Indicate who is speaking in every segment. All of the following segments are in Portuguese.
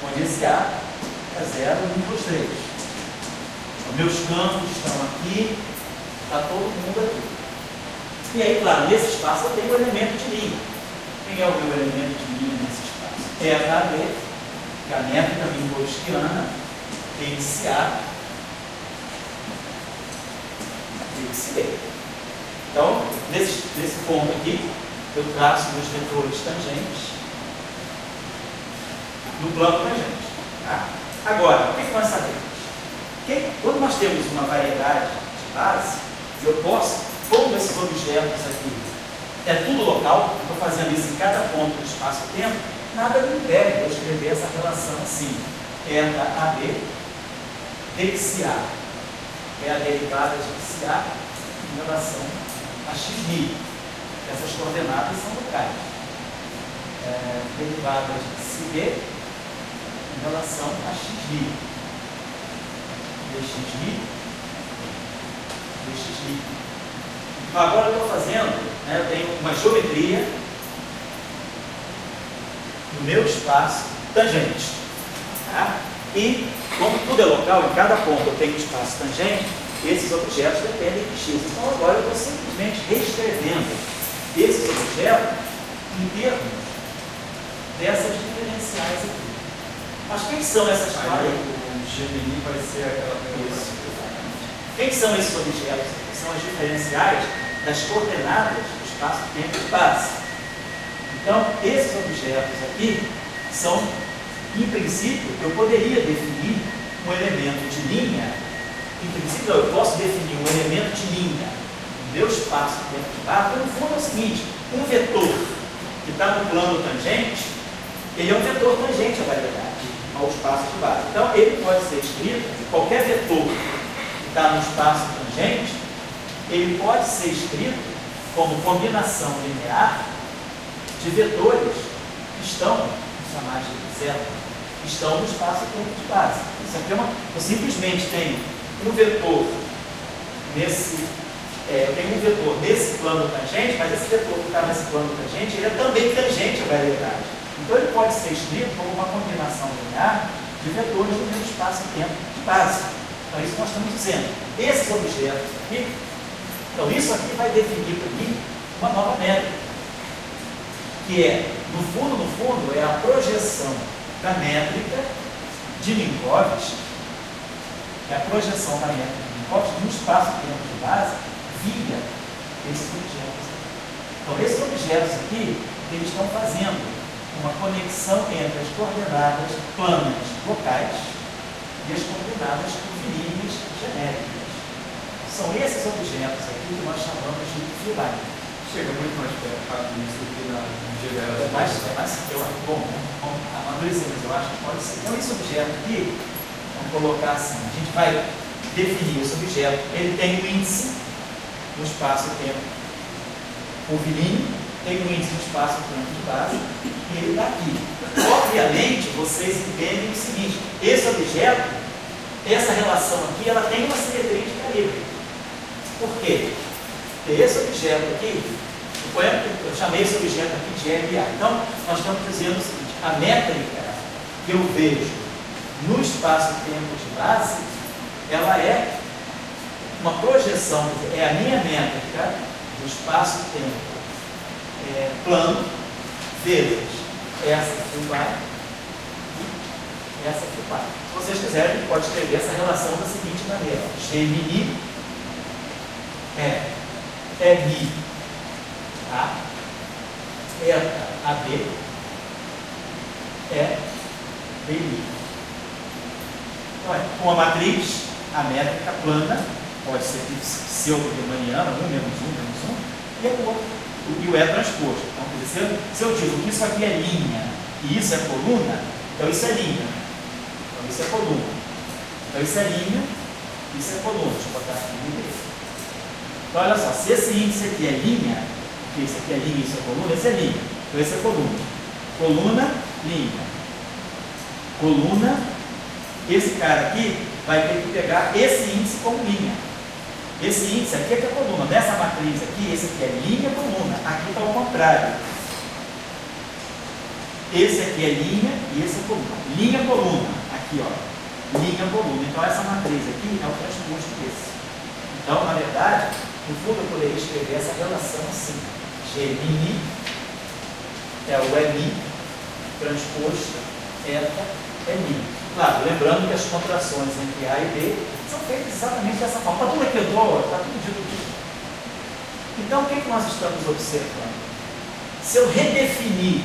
Speaker 1: onde esse A é 0, 1, 2, 3. Os meus campos estão aqui, está todo mundo aqui. E aí, claro, nesse espaço eu tenho o elemento de linha. Quem é o meu elemento de linha nesse espaço? É a AB, que a métrica minkowskiana tem esse A, tem esse B. Então, nesse ponto aqui, eu traço meus vetores tangentes no plano tangente. Tá? Agora, o que nós sabemos? Quando nós temos uma variedade de base, eu posso, como esses objetos aqui, é tudo local, eu estou fazendo isso em cada ponto do espaço-tempo, nada me impede de eu escrever essa relação assim. Eta AB, dxA, é a derivada de xA em relação a xi. Essas coordenadas são locais. Derivada de xB em relação a xi. dxi. Então, agora eu estou fazendo, eu tenho uma geometria no meu espaço tangente. Tá? E, como tudo é local, em cada ponto eu tenho um espaço tangente, esses objetos dependem de x. Então, agora eu estou simplesmente reescrevendo esses objetos em termos dessas diferenciais aqui. Mas quem são essas paredes?
Speaker 2: O Gemini vai ser aquela coisa.
Speaker 1: Quem são esses objetos? São as diferenciais das coordenadas do espaço-tempo de base. Então, esses objetos aqui são, em princípio, eu poderia definir um elemento de linha. Em princípio, eu posso definir um elemento de linha no meu espaço-tempo de base. No fundo é o seguinte, um vetor que está no plano tangente, ele é um vetor tangente à variedade, ao espaço de base. Então, ele pode ser escrito, qualquer vetor que está no espaço tangente, ele pode ser escrito como combinação linear de vetores que estão, vamos chamar de zero, que estão no espaço-tempo de base. Isso aqui eu simplesmente tenho um vetor eu tenho um vetor nesse plano tangente, mas esse vetor que está nesse plano tangente, ele é também tangente à variedade. Então ele pode ser escrito como uma combinação linear de vetores no mesmo espaço-tempo de base. Então é isso que nós estamos dizendo. Esses objetos aqui, então isso aqui vai definir para mim uma nova métrica, que é, no fundo, é a projeção da métrica de Minkowski, é a projeção da métrica de Minkowski no espaço-tempo de base via esses objetos. Então esses objetos aqui, eles estão fazendo uma conexão entre as coordenadas planas locais e as coordenadas curvilíneas genéricas. São esses objetos aqui que nós chamamos de filine.
Speaker 2: Chega muito mais perto disso do que na GBL.
Speaker 1: Bom, amadurecemos, eu acho que pode ser. Então esse objeto aqui, vamos colocar assim, a gente vai definir esse objeto, ele tem um índice no espaço-tempo curvilíneo, tem um índice no espaço-tempo de base, e ele está aqui. Obviamente, vocês entendem o seguinte, esse objeto, essa relação aqui, ela tem uma simetria de calibre. Por quê? Porque esse objeto aqui, eu chamei esse objeto aqui de LA. Então, nós estamos dizendo o seguinte, a métrica que eu vejo no espaço-tempo de base, ela é uma projeção, é a minha métrica do espaço-tempo plano, vezes essa filar e essa filar. Se vocês quiserem, a gente pode escrever essa relação da seguinte maneira: Gemini é Mi, tá? Eta AB é BI. Então, com a matriz, a métrica plana pode ser pseudo-riemanniana, 1 menos 1, e o outro. E o é transposto. Então, quer dizer, se eu digo que isso aqui é linha e isso é coluna, então isso é linha. Então isso é coluna. Então isso é linha, isso é coluna. Deixa eu botar aqui no meio. Então olha só, se esse índice aqui é linha, porque isso aqui é linha e isso é coluna, esse é linha. Então esse é coluna. Coluna, linha. Coluna, esse cara aqui vai ter que pegar esse índice como linha. Esse índice aqui é que é coluna. Nessa matriz aqui, esse aqui é linha, coluna. Aqui está ao contrário. esse aqui é linha e esse é coluna. Linha, coluna, aqui ó, linha, coluna. Então essa matriz aqui é o transposto desse. Então, na verdade, no fundo eu poderia escrever essa relação assim. G mini é o MI, transposto, eta é mi. Claro, lembrando que as contrações entre A e B são feitas exatamente dessa forma. Está tudo aqui, está tudo dito aqui. Então, o que nós estamos observando? Se eu redefinir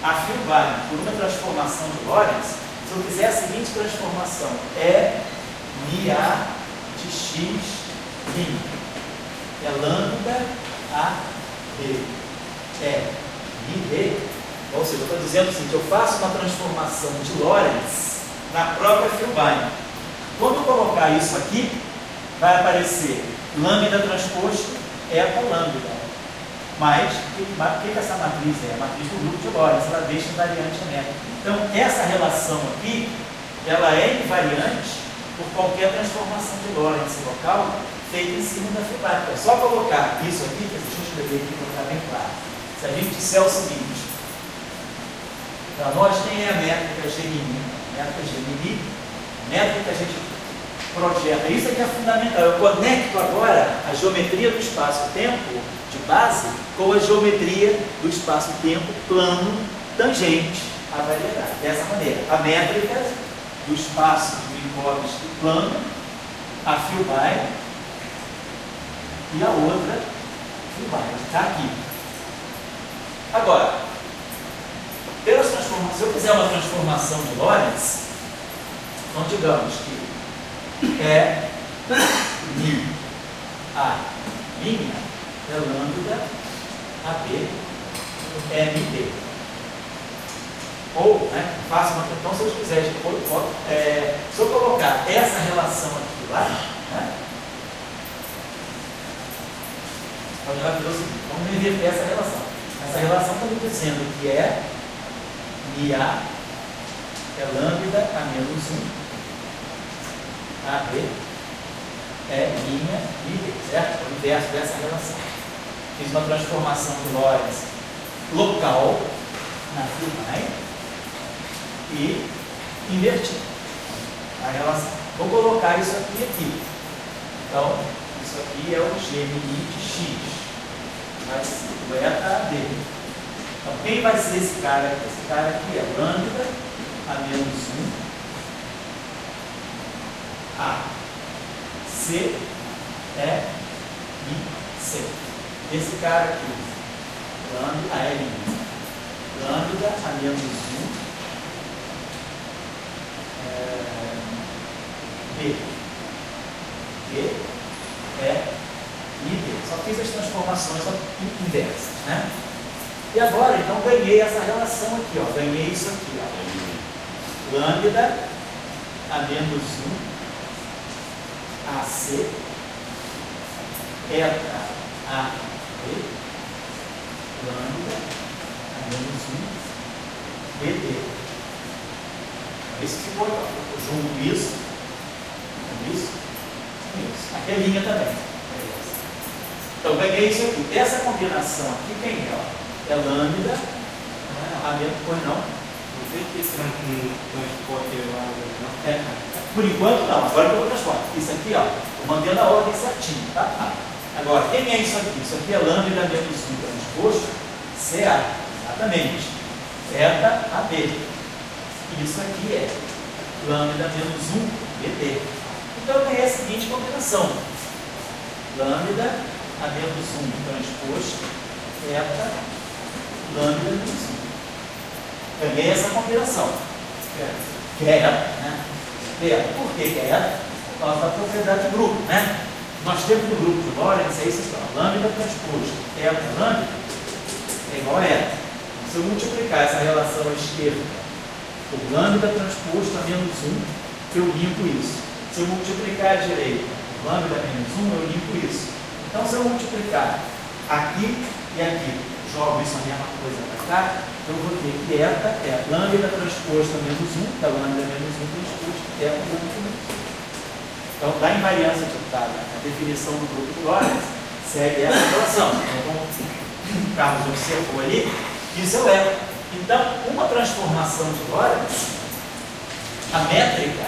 Speaker 1: a Filbari por uma transformação de Lorentz, se eu fizer a seguinte transformação, é MiA de X min, é lambda A B, é mi D, ou seja, eu estou dizendo o seguinte, eu faço uma transformação de Lorentz na própria Filbari. Quando eu colocar isso aqui, vai aparecer lambda transposto eta lambda. Mas, o que essa matriz é? A matriz do grupo de Lorentz, ela deixa invariante métrica. Então, essa relação aqui, ela é invariante por qualquer transformação de Lorentz local feita em cima da Filbari. É só colocar isso aqui, deixa eu escrever aqui para ficar bem claro. Se a gente disser o seguinte, para nós quem é a métrica Gemini? A métrica Gemini, métrica que a gente projeta. Isso aqui é fundamental. Eu conecto agora a geometria do espaço-tempo de base com a geometria do espaço-tempo plano tangente à variedade. Dessa maneira, a métrica do espaço de Minkowski plano, a Filbari e a outra Filbari. Está aqui. Agora, pelas transformações, se eu fizer uma transformação de Lorentz, então digamos que é mi a minha é lambda AB MD. Ou, né, faço uma. Então, se eu quiser, se eu colocar essa relação aqui lá, né, vamos inverter essa relação. Essa relação está me dizendo que é mi A é lambda a menos 1 AB é minha mi D, certo? O inverso dessa relação. Fiz uma transformação de Lorentz local na Filbari e inverti a relação. Vou colocar isso aqui. Então, isso aqui é o Gemini de X. Vai ser o eta AB. Então, quem vai ser esse cara aqui? Esse cara aqui é lambda a menos 1 A. C é I C. Esse cara aqui, lambda a L, lambda a menos 1 B. B é I D. Só fiz as transformações inversas, né? E agora, então, ganhei essa relação aqui, ó. Ganhei isso aqui, ó. Lambda a menos 1 AC eta A B lambda a menos 1 BD. Isso ficou junto isso, com isso, com isso. Aqui é linha também. Então, peguei isso aqui. Essa combinação aqui, quem é? Ó? É lambda a menos, pois não?
Speaker 2: Não tem que ser transporte lá, não?
Speaker 1: Por enquanto não, agora eu vou transporte. Isso aqui, ó, estou mantendo a ordem certinho, tá? Agora, quem é isso aqui? Isso aqui é lambda menos 1 transposto CA, exatamente. Eta AB. Isso aqui é lambda menos 1 BD. Então eu tenho a seguinte combinação: lambda a menos 1 transposto eta lambda menos 1. Ganhei essa combinação. Quero, né? Por que quero? Por causa da propriedade de grupo, né? Nós temos no grupo de Lorentz, é isso aqui, lambda transposto eta lambda é igual a eta. Se eu multiplicar essa relação à esquerda por lambda transposto a menos 1, eu limpo isso. Se eu multiplicar à direita por lambda menos 1, eu limpo isso. Então, se eu multiplicar aqui e aqui, jogo isso a mesma coisa para cá, eu vou ter que eta é lambda transposto a menos 1, da lambda menos 1 transposto eta lambda menos 1. Então, da invariância ditada, a definição do grupo de Lorentz segue essa relação. Então, como o Carlos observou ali, isso é o eta. Então, uma transformação de Lorentz, a métrica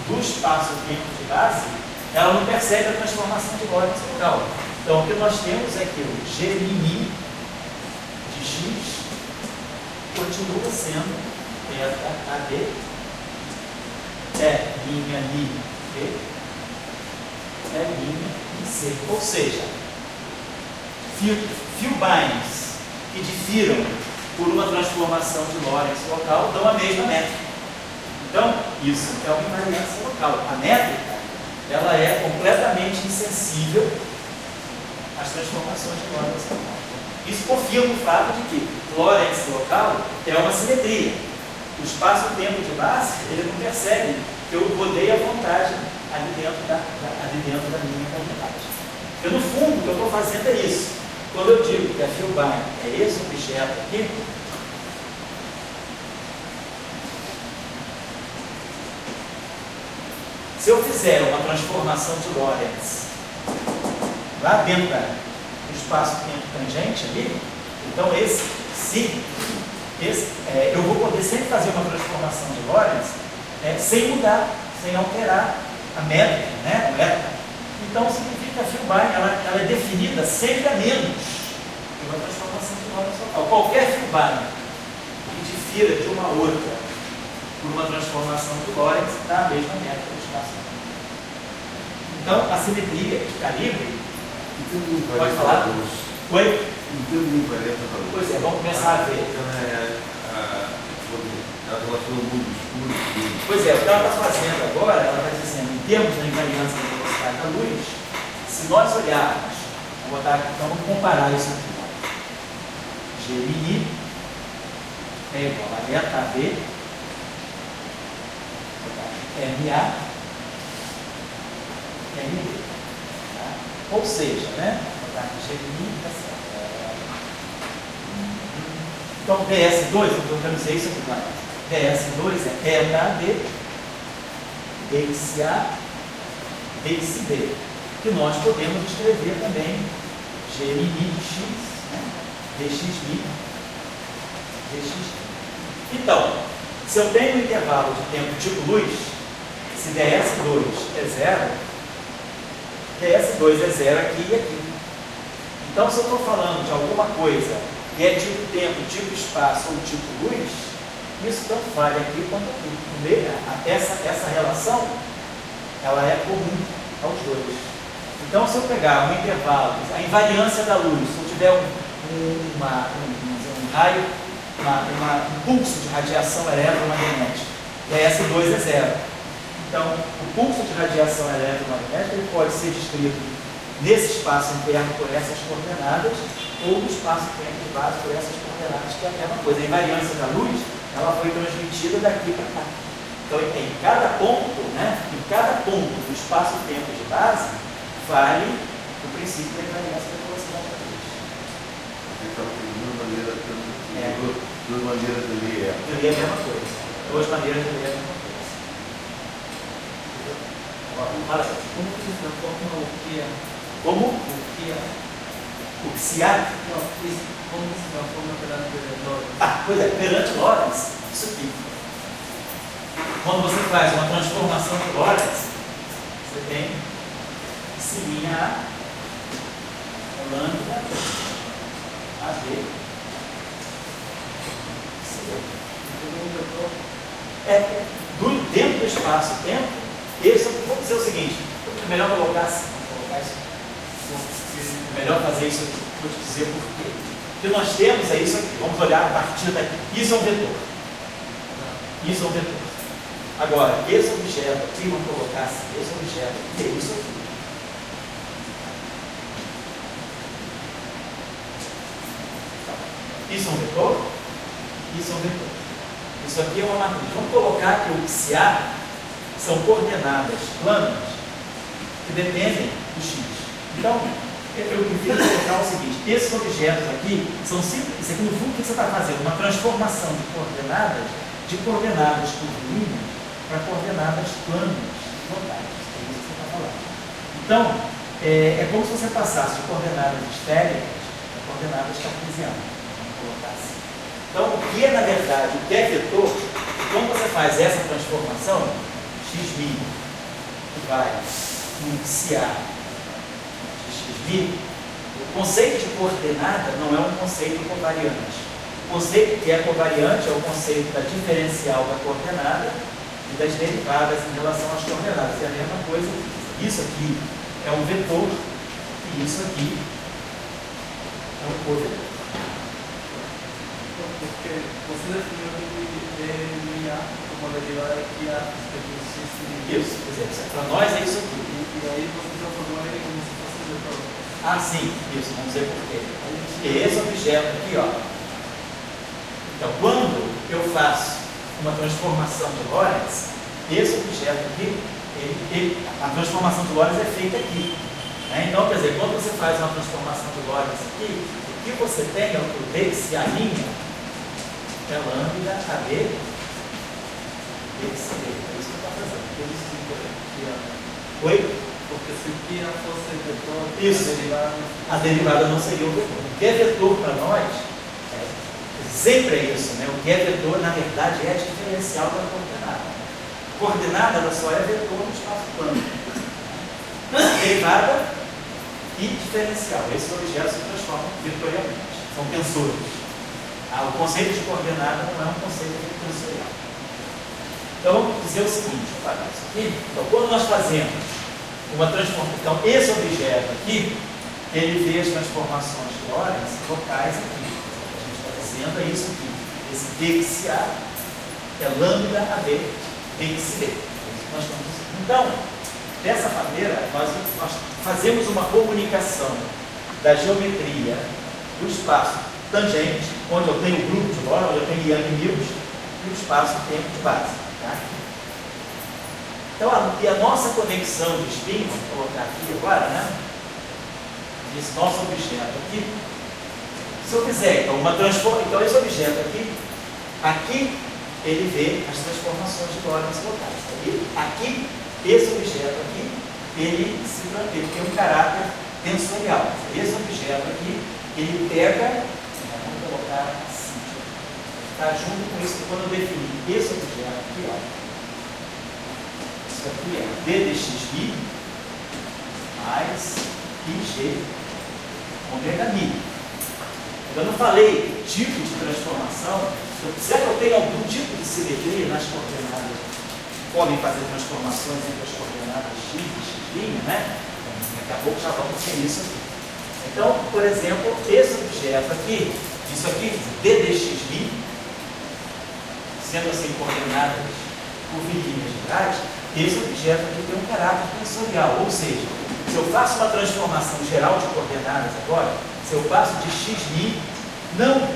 Speaker 1: do espaço-tempo de base, ela não percebe a transformação de Lorentz local. Então, o que nós temos é que o G' de x continua sendo θ AD é linha li B é linha em C. Ou seja, filbains que difiram por uma transformação de Lorentz local dão a mesma métrica. Então, isso é uma invariância local. A métrica, ela é completamente insensível às transformações de Lorentz local. Isso confirma o fato de que Lorentz local é uma simetria. O espaço-tempo de base, ele não percebe que eu rodei à vontade ali dentro da minha comunidade. Porque, no fundo, o que eu estou fazendo é isso. Quando eu digo que a filbain é esse objeto aqui, se eu fizer uma transformação de Lorentz lá dentro do espaço-tempo tangente ali, então eu vou poder sempre fazer uma transformação de Lorentz sem mudar, sem alterar a métrica, né? O eta. Então, significa que a filbain ela é definida sempre a menos de uma transformação de Lorentz local. Qualquer filbain que difira de uma outra por uma transformação de Lorentz dá a mesma métrica do espaço-tempo. Então, a simetria de calibre, pode falar? Oi? Pois é, vamos começar a ver. Pois é, o que ela está fazendo agora, ela está dizendo, em termos da invariância da velocidade da luz, se nós olharmos, vou botar aqui, então vamos comparar isso aqui. G' é igual a θB, MA, MB. Tá? Ou seja, né? Vou botar aqui G' tá certo. Então, DS2, eu estou querendo dizer isso aqui, claro. DS2 é ETAD, DXA, DXB, que nós podemos escrever também G' de x, né? DXB, DXB. Então, se eu tenho um intervalo de tempo tipo luz, se DS2 é zero, DS2 é zero aqui e aqui. Então, se eu estou falando de alguma coisa que é tipo tempo, tipo espaço ou tipo luz, isso tanto vale aqui quanto aqui. Essa relação, ela é comum aos dois. Então, se eu pegar um intervalo, a invariância da luz, se eu tiver um raio, um pulso de radiação eletromagnética, DS2 é zero. Então, o pulso de radiação eletromagnética ele pode ser descrito nesse espaço interno por essas coordenadas, ou no espaço-tempo de base por essas coordenadas, que é a mesma coisa. A invariância da luz, ela foi transmitida daqui para cá. Então, em cada ponto, né, em cada ponto do espaço-tempo de base, vale o princípio da invariância da velocidade da luz.
Speaker 3: Então, duas maneiras de ler.
Speaker 1: De ler a mesma coisa. Duas maneiras de ler a mesma coisa. Fala,
Speaker 2: Como que se transforma o que é?
Speaker 1: como
Speaker 2: O que é?
Speaker 1: o psiar.
Speaker 2: Não, como que se transforma perante Lorentz?
Speaker 1: Pois é, perante Lorentz, isso aqui. Quando você faz uma transformação de Lorentz, você tem sinha A, lambda, AB, dentro do espaço-tempo, vamos dizer o seguinte, é melhor colocar assim, é melhor fazer isso aqui, vou te dizer por quê. O que nós temos é isso aqui, vamos olhar a partir daqui, isso é um vetor. Isso é um vetor. Agora, esse objeto aqui, vamos colocar assim, esse objeto aqui é isso aqui. Isso é um vetor? Isso é um vetor. Isso aqui é uma matriz. Vamos colocar que o psiar são coordenadas planas que dependem do x. Então, eu prefiro colocar o seguinte: esses objetos aqui são simples. Isso aqui, no fundo, o que você está fazendo? Uma transformação de coordenadas curvilíneas para coordenadas planas, locais. É isso que você está falando. Então, é como se você passasse de coordenadas esféricas a coordenadas cartesianas. Vamos colocar assim. Então, o que é, na verdade, o que é vetor, quando você faz essa transformação, x' que vai iniciar de x', o conceito de coordenada não é um conceito covariante. O conceito que é covariante é o conceito da diferencial da coordenada e das derivadas em relação às coordenadas. É a mesma coisa. Isso aqui é um vetor e isso aqui é um covetor.
Speaker 2: Porque você definiu delinear como derivada que a x'.
Speaker 1: Isso, quer dizer, para nós é isso aqui.
Speaker 2: E aí você transformou ele como se fosse vetor.
Speaker 1: Ah, sim, isso, vamos dizer por quê. Porque esse objeto aqui, ó. Então, quando eu faço uma transformação de Lorentz, esse objeto aqui, a transformação de Lorentz é feita aqui. Né? Então, quer dizer, quando você faz uma transformação de Lorentz aqui, o que você tem é o dx a linha é lambda AB dx AB. É isso que eu estou fazendo. Oi?
Speaker 2: Porque se o que fosse vetor,
Speaker 1: Isso. A derivada não seria o vetor. O que é vetor para nós, sempre é isso, né? O que é vetor, na verdade, é a diferencial da coordenada. A coordenada ela só é vetor no espaço plano. Derivada e diferencial. Esses objetos se transformam vetorialmente. São tensores. O conceito de coordenada não é um conceito tensorial. Então, vamos dizer o seguinte, vou parar isso aqui. Então, quando nós fazemos uma transformação, então, esse objeto aqui, ele vê as transformações de Lorentz locais aqui. A gente está dizendo é isso aqui. Esse dxA é lambda AB dxB. Então, dessa maneira, nós fazemos uma comunicação da geometria do espaço tangente, onde eu tenho o grupo de Lorentz, onde eu tenho Yang-Mills, e o espaço-tempo de base. Tá? Então, a nossa conexão de spin, vamos colocar aqui agora, né? Esse nosso objeto aqui, se eu fizer então, uma transformação, então esse objeto aqui ele vê as transformações de Lorentz locais. Aqui, esse objeto aqui, ele tem um caráter tensorial. Esse objeto aqui, ele pega, vamos colocar assim, está junto com isso, quando eu definir esse objeto aqui, ó, isso aqui é d dxi mais ig ômega mi. Eu não falei tipo de transformação. Será que eu tenho algum tipo de simetria nas coordenadas que podem fazer transformações entre as coordenadas x e x', né? Daqui a pouco já vamos ter isso aqui. Então, por exemplo, esse objeto aqui, isso aqui, d dxi, sendo assim coordenadas curvilíneas gerais, esse objeto aqui tem um caráter tensorial, ou seja, se eu faço uma transformação geral de coordenadas agora, se eu passo de x'mi, não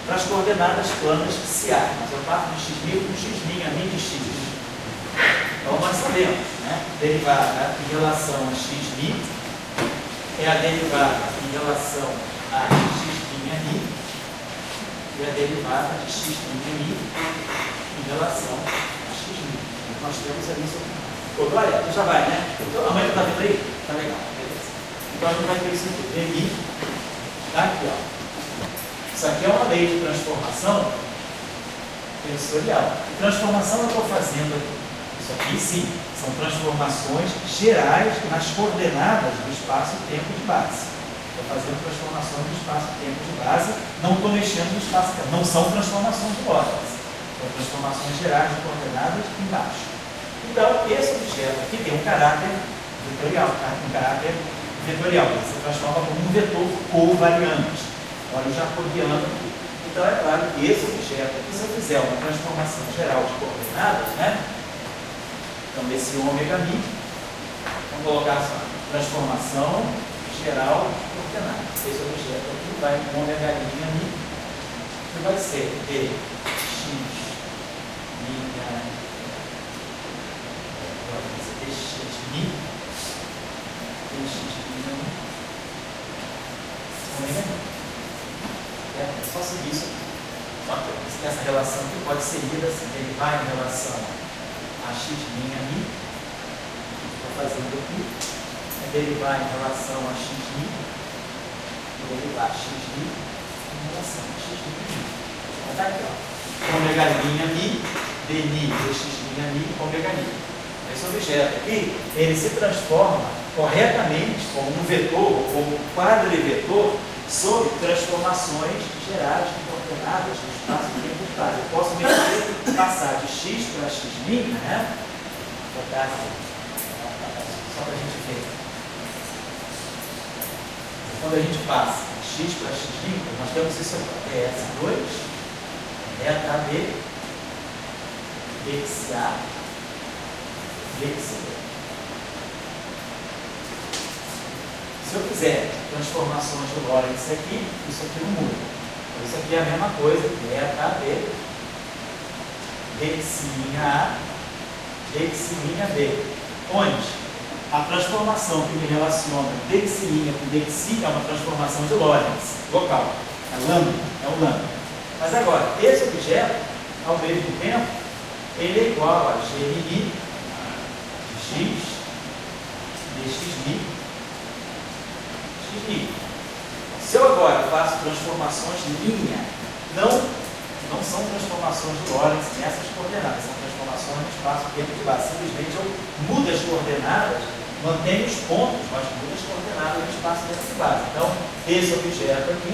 Speaker 1: para as coordenadas planas psiar, mas eu passo de x'mi com x'mi, a min de x. Então nós sabemos, né? Derivada em relação a x'mi é a derivada em relação a x'mi e a derivada de x'mi em relação a x'mi. Nós temos ali isso aqui. Ô, Glória, já vai, né? Então, a mãe está vendo aí? Tá legal, beleza. Então a gente vai ter isso aqui. Dmi, tá aqui, ó. Isso aqui é uma lei de transformação tensorial. Transformação eu estou fazendo aqui. Isso aqui, sim, são transformações gerais nas coordenadas do espaço-tempo de base. Estou fazendo transformações do espaço-tempo de base, não estou mexendo no espaço-tempo. Não são transformações de Lorentz. São transformações gerais de coordenadas embaixo. Então, esse objeto aqui tem um caráter vetorial, tá? Um caráter vetorial. Ele se transforma como um vetor covariante. Olha o jacobiano aqui. Então, é claro que esse objeto aqui, se eu fizer uma transformação geral de coordenadas, né? Então, esse ômega mi, vamos colocar só, transformação geral de coordenadas. Esse objeto aqui vai com ômega mi, que vai ser d x minha dxmi ômega mi. É só seguir isso aqui. Só que essa relação aqui pode ser lida assim, ele vai em relação a x' mi, estou fazendo aqui, derivar em relação a x' e derivar x' em relação a x'. Está aqui, ó. Ômega' mi, dmi, dx'mi, ômega mi. Esse objeto aqui, ele se transforma corretamente como um vetor, como um quadrivetor, sob transformações gerais de coordenadas do espaço-tempo estável. Eu posso passar de x para x', né? Vou botar aqui, só para a gente ver. Quando a gente passa de x para x', nós temos isso aqui, S2, eta B, dxa, dxb. Se eu fizer transformações de Lorentz aqui, isso aqui não muda. Então, isso aqui é a mesma coisa, eta B, dx'A, dx'B. Onde a transformação que me relaciona dx'A com dxi é uma transformação de Lorentz, local. É lambda, é um lambda. Mas agora, esse objeto, ao mesmo tempo, ele é igual a gmi de x, dx'mi, x'mi. Se eu agora faço transformações de linha, não são transformações de Lorentz nessas coordenadas, são transformações no espaço-tempo de base. Simplesmente eu mudo as coordenadas, mantenho os pontos, mas mudo as coordenadas no espaço-tempo de base. Então, esse objeto aqui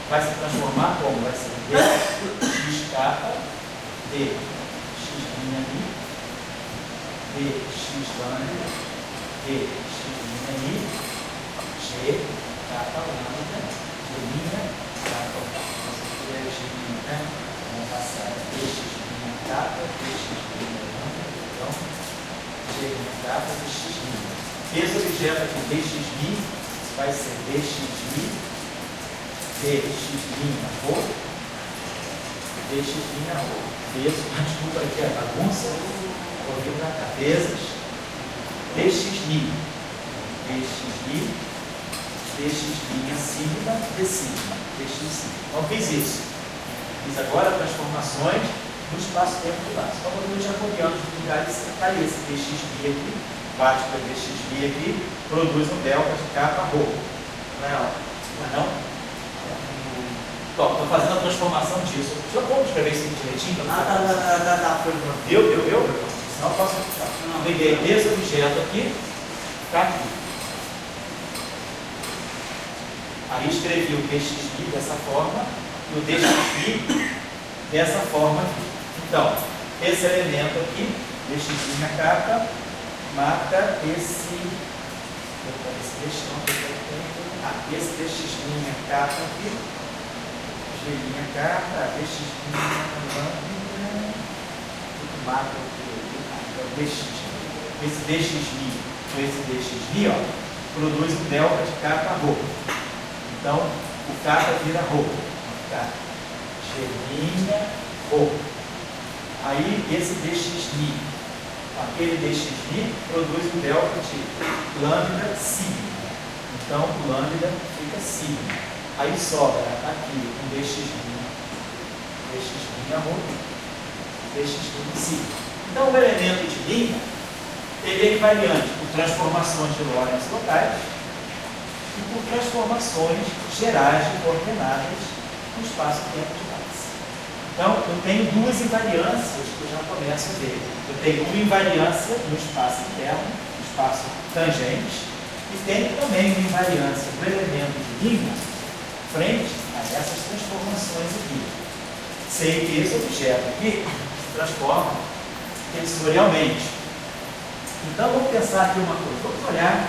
Speaker 1: vai se transformar como? Vai ser dx dx'mi, dx lambda, dx'mi, g kappa lambda, g' kappa. Vamos passar dx'mi kappa, dx'mi lambda, então g' kappa, dx'mi. Esse objeto aqui, dx'mi, vai ser dx'mi, dx'mi rho, dx'mi rho. Desculpa aqui a bagunça, vou vir para cá. Vezes dx'mi, dx'mi, dx'mi sigma, d sigma, dx. Então fiz isso. Fiz agora transformações no espaço-tempo de base. Então, quando eu já copiando os lugares, está esse dx'mi aqui, bate para dx'mi aqui, produz um delta de kappa rho. Não é não? Estou fazendo a transformação disso. Deixa eu escrever isso aqui direitinho. Deu? Senão eu posso. Peguei esse objeto aqui, está aqui. Aí escrevi o dx'mi dessa forma e o dx'mi dessa forma aqui. Então, esse elemento aqui, dx'mi kappa, marca esse dx'mi kappa aqui. G' kappa, dx'mi lambda, tudo marca o dx'mi. Esse dx'mi com esse dx'mi, ó, produz um delta de kappa rho. Então, o kappa vira rho. Vai ficar g' rho. Aí, esse dx'mi, aquele dx'mi, produz um delta de lambda sigma. Então, o lambda fica sigma. Aí sobra aqui um dx'mi rho, dx'mi sigma. Então, o elemento de linha, ele é invariante por transformações de Lorentz locais e por transformações gerais de coordenadas no espaço-tempo de base. Então, eu tenho duas invariâncias que eu já começo a ver. Eu tenho uma invariância no espaço interno, no espaço tangente, e tenho também uma invariância do elemento de linha frente a essas transformações aqui. Sei que esse objeto aqui se transforma tensorialmente. Então, vamos pensar aqui uma coisa. Vamos olhar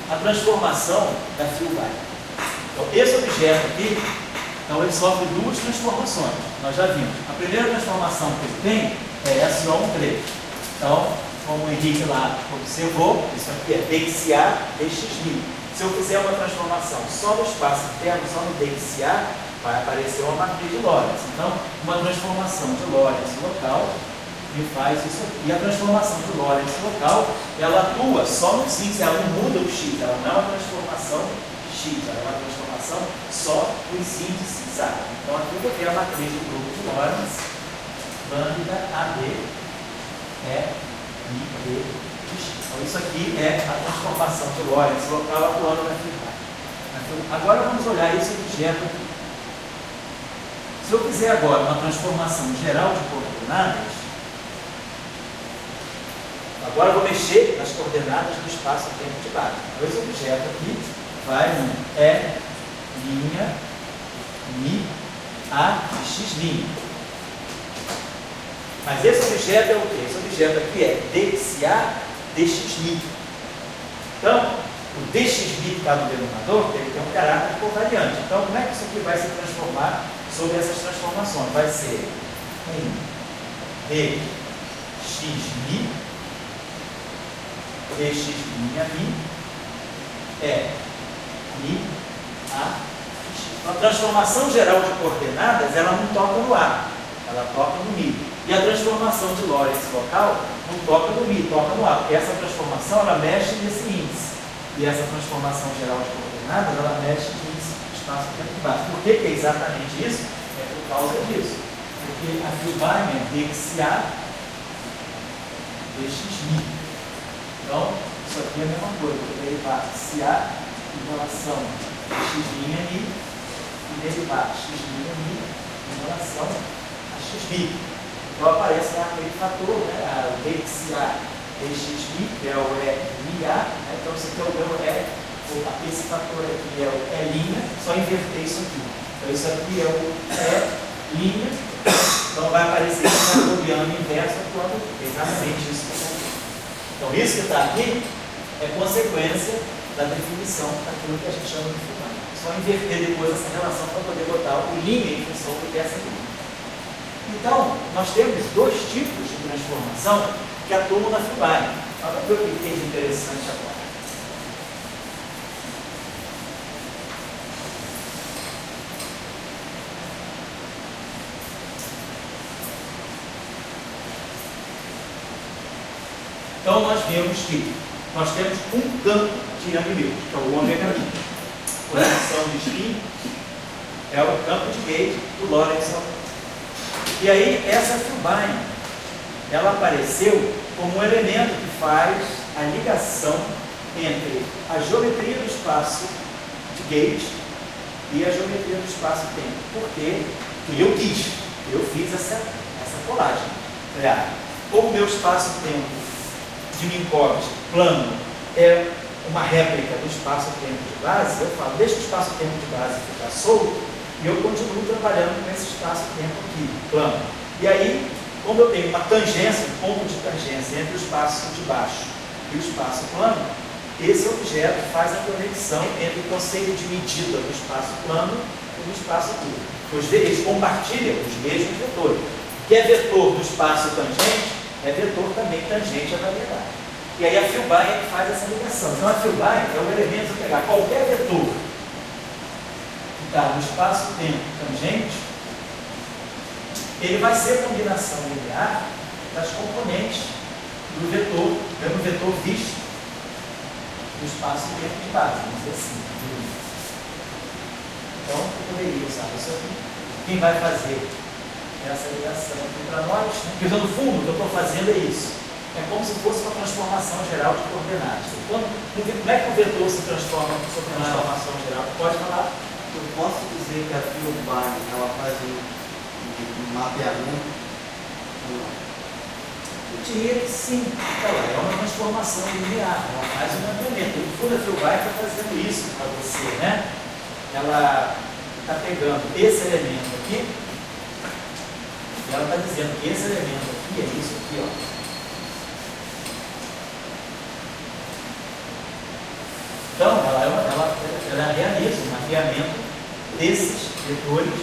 Speaker 1: a transformação da Filbert. Então, esse objeto aqui, então, ele sofre duas transformações. Nós já vimos. A primeira transformação que ele tem é SO13. Então, como o Henrique lá observou, isso aqui é dxA, dx'mi. Se eu fizer uma transformação só no espaço interno, só no dxA, vai aparecer uma matriz de Lorentz. Então, uma transformação de Lorentz local me faz isso aqui. E a transformação de Lorentz local, ela atua só no x, ela não muda o x, ela não é uma transformação x, ela é uma transformação só nos índices A. Então, aqui eu vou ter a matriz do grupo de Lorentz, lambda AB é I, D, Então, isso aqui é a transformação de Lorentz local atuando na Filbert. Agora vamos olhar esse objeto aqui. Se Se eu fizer agora uma transformação geral de coordenadas, agora eu vou mexer nas coordenadas do espaço-tempo de base. Então, esse objeto aqui vai no E', Mi, A e X'. Mas esse objeto é o quê? Esse objeto aqui é dxa, dx'mi. Então, o dx'mi que está no denominador, ele tem um caráter covariante. Então, como é que isso aqui vai se transformar sobre essas transformações? Vai ser dx'mi, dx'mi é mi, a, x. A transformação geral de coordenadas, ela não toca no A, ela toca no mi. E a transformação de Lorentz local não toca no mi, toca no A, porque essa transformação ela mexe nesse índice. E essa transformação geral de coordenadas, ela mexe no índice do espaço-tempo de base. Por que é exatamente isso? É por causa disso. Porque a Filbin é dxa, dx'mi. Então, isso aqui é a mesma coisa. Eu vou derivar xa em relação a x'mi e derivar x'mi em relação a x'mi. Então aparece lá aquele fator, né? O dxa dx'mi, que é o E', né? Então esse aqui é o meu esse fator aqui é o E', só inverter isso aqui. Então isso aqui é o E', então vai aparecer esse fatoriano inverso quando é exatamente isso que está aqui. Então isso que está aqui é consequência da definição daquilo que a gente chama de Filbin. Só inverter depois essa relação para poder botar o linha em função do que é essa linha. Então, nós temos dois tipos de transformação que atuam na Filbin. Vamos ver o que tem de interessante agora. Então, nós vemos que nós temos um campo de Yang-Mills, que é o ômega-mi. Posição de spin é o campo de gauge do Lorentz local. E aí, essa Filbin, ela apareceu como um elemento que faz a ligação entre a geometria do espaço de gauge e a geometria do espaço-tempo. Porque eu quis, eu fiz essa colagem. Como o meu espaço-tempo de Minkowski plano é uma réplica do espaço-tempo de base, eu falo, deixa o espaço-tempo de base ficar solto, e eu continuo trabalhando com esse espaço-tempo aqui, plano. E aí, como eu tenho uma tangência, um ponto de tangência entre o espaço de baixo e o espaço plano, esse objeto faz a conexão entre o conceito de medida do espaço plano e do espaço curvo. Eles compartilham os mesmos vetores. O que é vetor do espaço tangente, é vetor também tangente à variedade. E aí a Filbin é que faz essa ligação. Então a Filbin é o elemento de pegar qualquer vetor no espaço-tempo tangente, ele vai ser a combinação linear das componentes do vetor, pelo vetor visto do espaço-tempo de base, vamos dizer assim. Então, eu poderia usar isso aqui. Quem vai fazer essa ligação aqui para nós, né? Porque no fundo o que eu estou fazendo é isso. É como se fosse uma transformação geral de coordenadas. Como é que o vetor se transforma sobre a transformação geral? Pode falar?
Speaker 2: Eu posso dizer que a Filbin ela faz um mapeamento?
Speaker 1: Eu diria que sim. Ela é uma transformação linear, ela faz um mapeamento. No fundo, a Filbin está fazendo isso para você, né? Ela está pegando esse elemento aqui e ela está dizendo que esse elemento aqui é isso aqui, ó. Então, ela realiza um mapeamento desses vetores.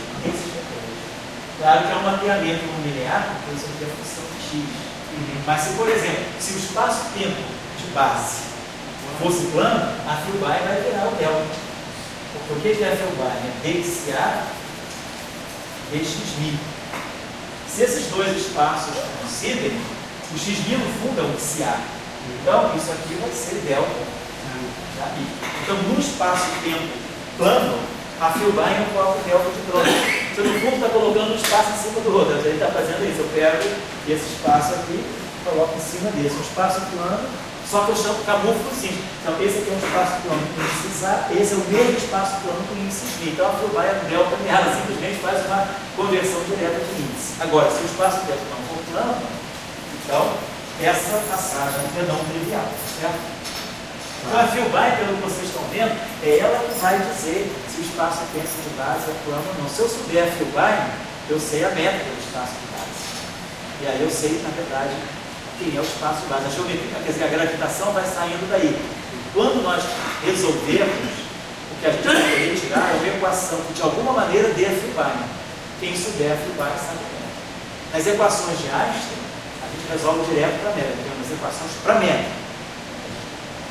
Speaker 1: Claro que é um mapeamento linear, porque isso aqui é a função de x. Mas se, por exemplo, se o espaço-tempo de base fosse plano, a Filbin vai virar o delta. Porque o que é a Filbin? É dxa, dx'mi. Se esses dois espaços coincidem, o x'mi no fundo é um dxa. Então, isso aqui vai ser delta. Então, no espaço-tempo plano, a Filbin é o próprio delta de plano. Você, no fundo, está colocando um espaço em cima do outro. Ele está fazendo isso. Eu pego esse espaço aqui e coloco em cima desse. O espaço plano Só que eu chamo camuflo simples. Então, esse aqui é um espaço plano com índice A, esse é o mesmo espaço plano com índice B. Então, a Filbai é um delta, ela simplesmente faz uma conversão direta de índice. Agora, se o espaço delta não for plano, então, essa passagem é não trivial, certo? Então, a Filbai, pelo que vocês estão vendo, é ela que vai dizer se o espaço tenso de base é plano ou não. Se eu souber a Filbai, eu sei a métrica do espaço de base. E aí eu sei, na verdade, quem é o espaço de base. A geometria, quer dizer, a gravitação vai saindo daí. E quando nós resolvermos, o que a gente vai poder tirar é uma equação que de alguma maneira dê a Filbai. Quem souber a Filbai sabe bem. Nas equações de Einstein, a gente resolve direto para a métrica. Temos equações para a métrica.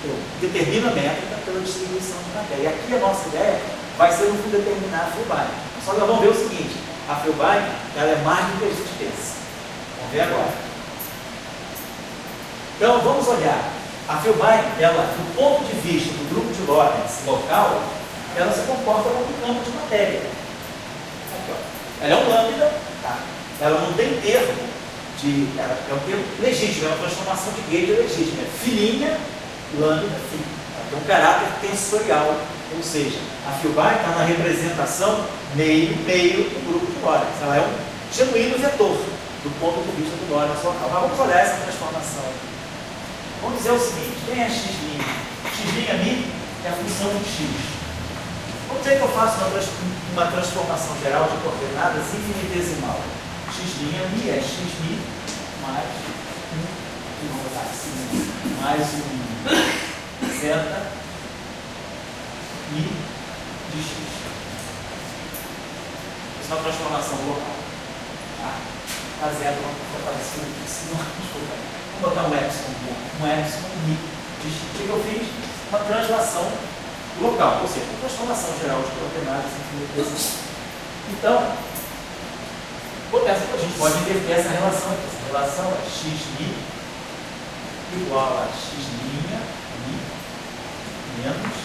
Speaker 1: Eu determino a métrica pela distribuição de matéria. E aqui a nossa ideia vai ser no fim determinar a Filbai. Só que nós vamos ver o seguinte, a Filbai ela é mais do que a gente pensa. Vamos ver agora. Então, vamos olhar. A Filbai, ela, do ponto de vista do grupo de Lorentz local, ela se comporta como um campo de matéria. Aqui, ó. Ela é um lambda, tá? Ela não tem termo ela é um termo legítimo, é uma transformação de Gödel legítima. É fininha, lambda, fim. Ela tem um caráter tensorial, ou seja, a Filbai está na representação meio do grupo de Lorentz. Ela é um genuíno vetor, do ponto de vista do Lorentz local. Mas vamos olhar essa transformação aqui. Vamos dizer o seguinte, quem é x'? X' é a função de x. Vamos dizer que eu faço uma transformação geral de coordenadas infinitesimal. X' é x' mais vamos botar assim, mais zeta i de x. Isso é uma transformação local. Tá? A zeta vai aparecer aqui. Vou botar um epsilon mi de x. O que eu fiz? Uma translação local, ou seja, uma transformação geral de coordenadas infinitesimais. Então, a gente pode inverter essa relação aqui. Essa relação é x' igual a x' mi menos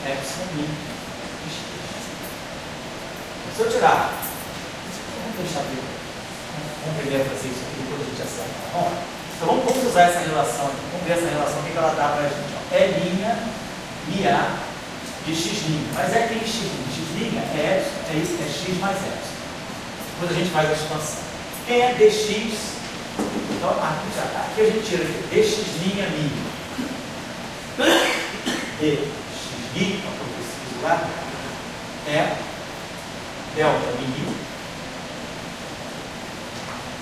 Speaker 1: epsilon mi de x. Se eu tirar, vamos deixar aqui. Vamos primeiro fazer isso aqui, depois a gente acerta, tá bom? Então vamos usar essa relação aqui. Vamos ver essa relação, o que ela dá para a gente. Ó. Mi A de x'. Mas é que x'? X' é x mais epsilon. Depois a gente faz a expansão. Quem é dx? Então aqui a gente tira aqui. Dx' mi. Dx', que eu preciso lá, é delta mi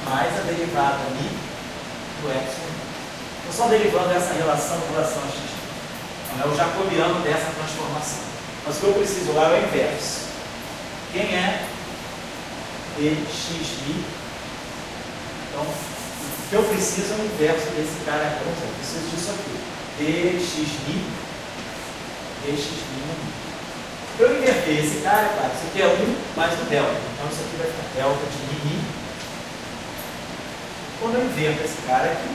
Speaker 1: mais a derivada mi do epsilon. Estou só derivando essa relação com relação a x'. Então, é o jacobiano dessa transformação. Mas o que eu preciso lá é o inverso. Quem é dx'? Então, o que eu preciso é o inverso desse cara aqui. Eu preciso disso aqui. dx' mi. Para eu inverter esse cara, claro, isso aqui é 1 mais o delta. Então, isso aqui vai ficar delta de mi. Quando eu inverto esse cara aqui,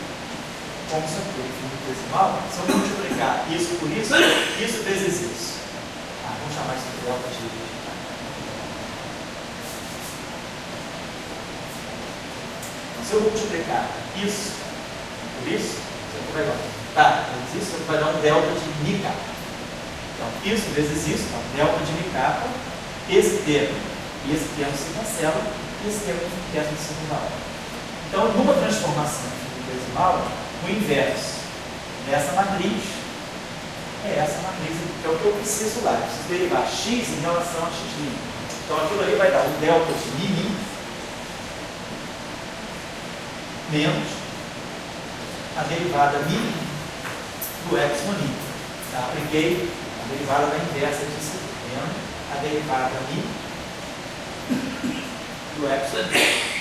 Speaker 1: como isso aqui é infinitesimal, se eu multiplicar isso por isso, isso vezes isso. Vamos chamar isso de delta de mi. Então, se eu multiplicar isso por isso vai dar. Tá, vezes isso vai dar um delta de mi capa. Então, isso vezes isso, então, delta de mi capa, esse termo e esse termo se cancelam, e esse termo de segunda ordem. Então, numa transformação infinitesimal, o inverso dessa matriz é essa matriz aqui, que é o que eu preciso lá. Eu preciso derivar x em relação a x'. Então, aquilo ali vai dar o delta de mi menos a derivada mi do epsilon i. Tá? Apliquei a derivada da inversa disso aqui, menos a derivada mi do epsilon i.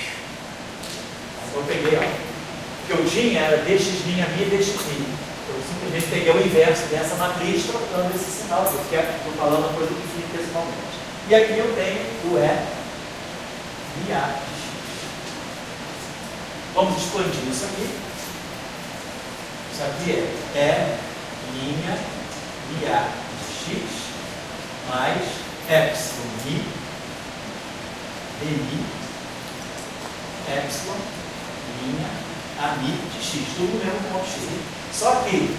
Speaker 1: Eu peguei, ó, o que eu tinha era dx' mi e dx'. Eu simplesmente peguei o inverso dessa matriz, trocando esse sinal, porque estou falando uma coisa infinitesimalmente. E aqui eu tenho o mi a de x. Vamos expandir isso aqui. Isso aqui é minha mi a de x mais epsilon mi di epsilon minha a mi de x, tudo no mesmo ponto x. Só que,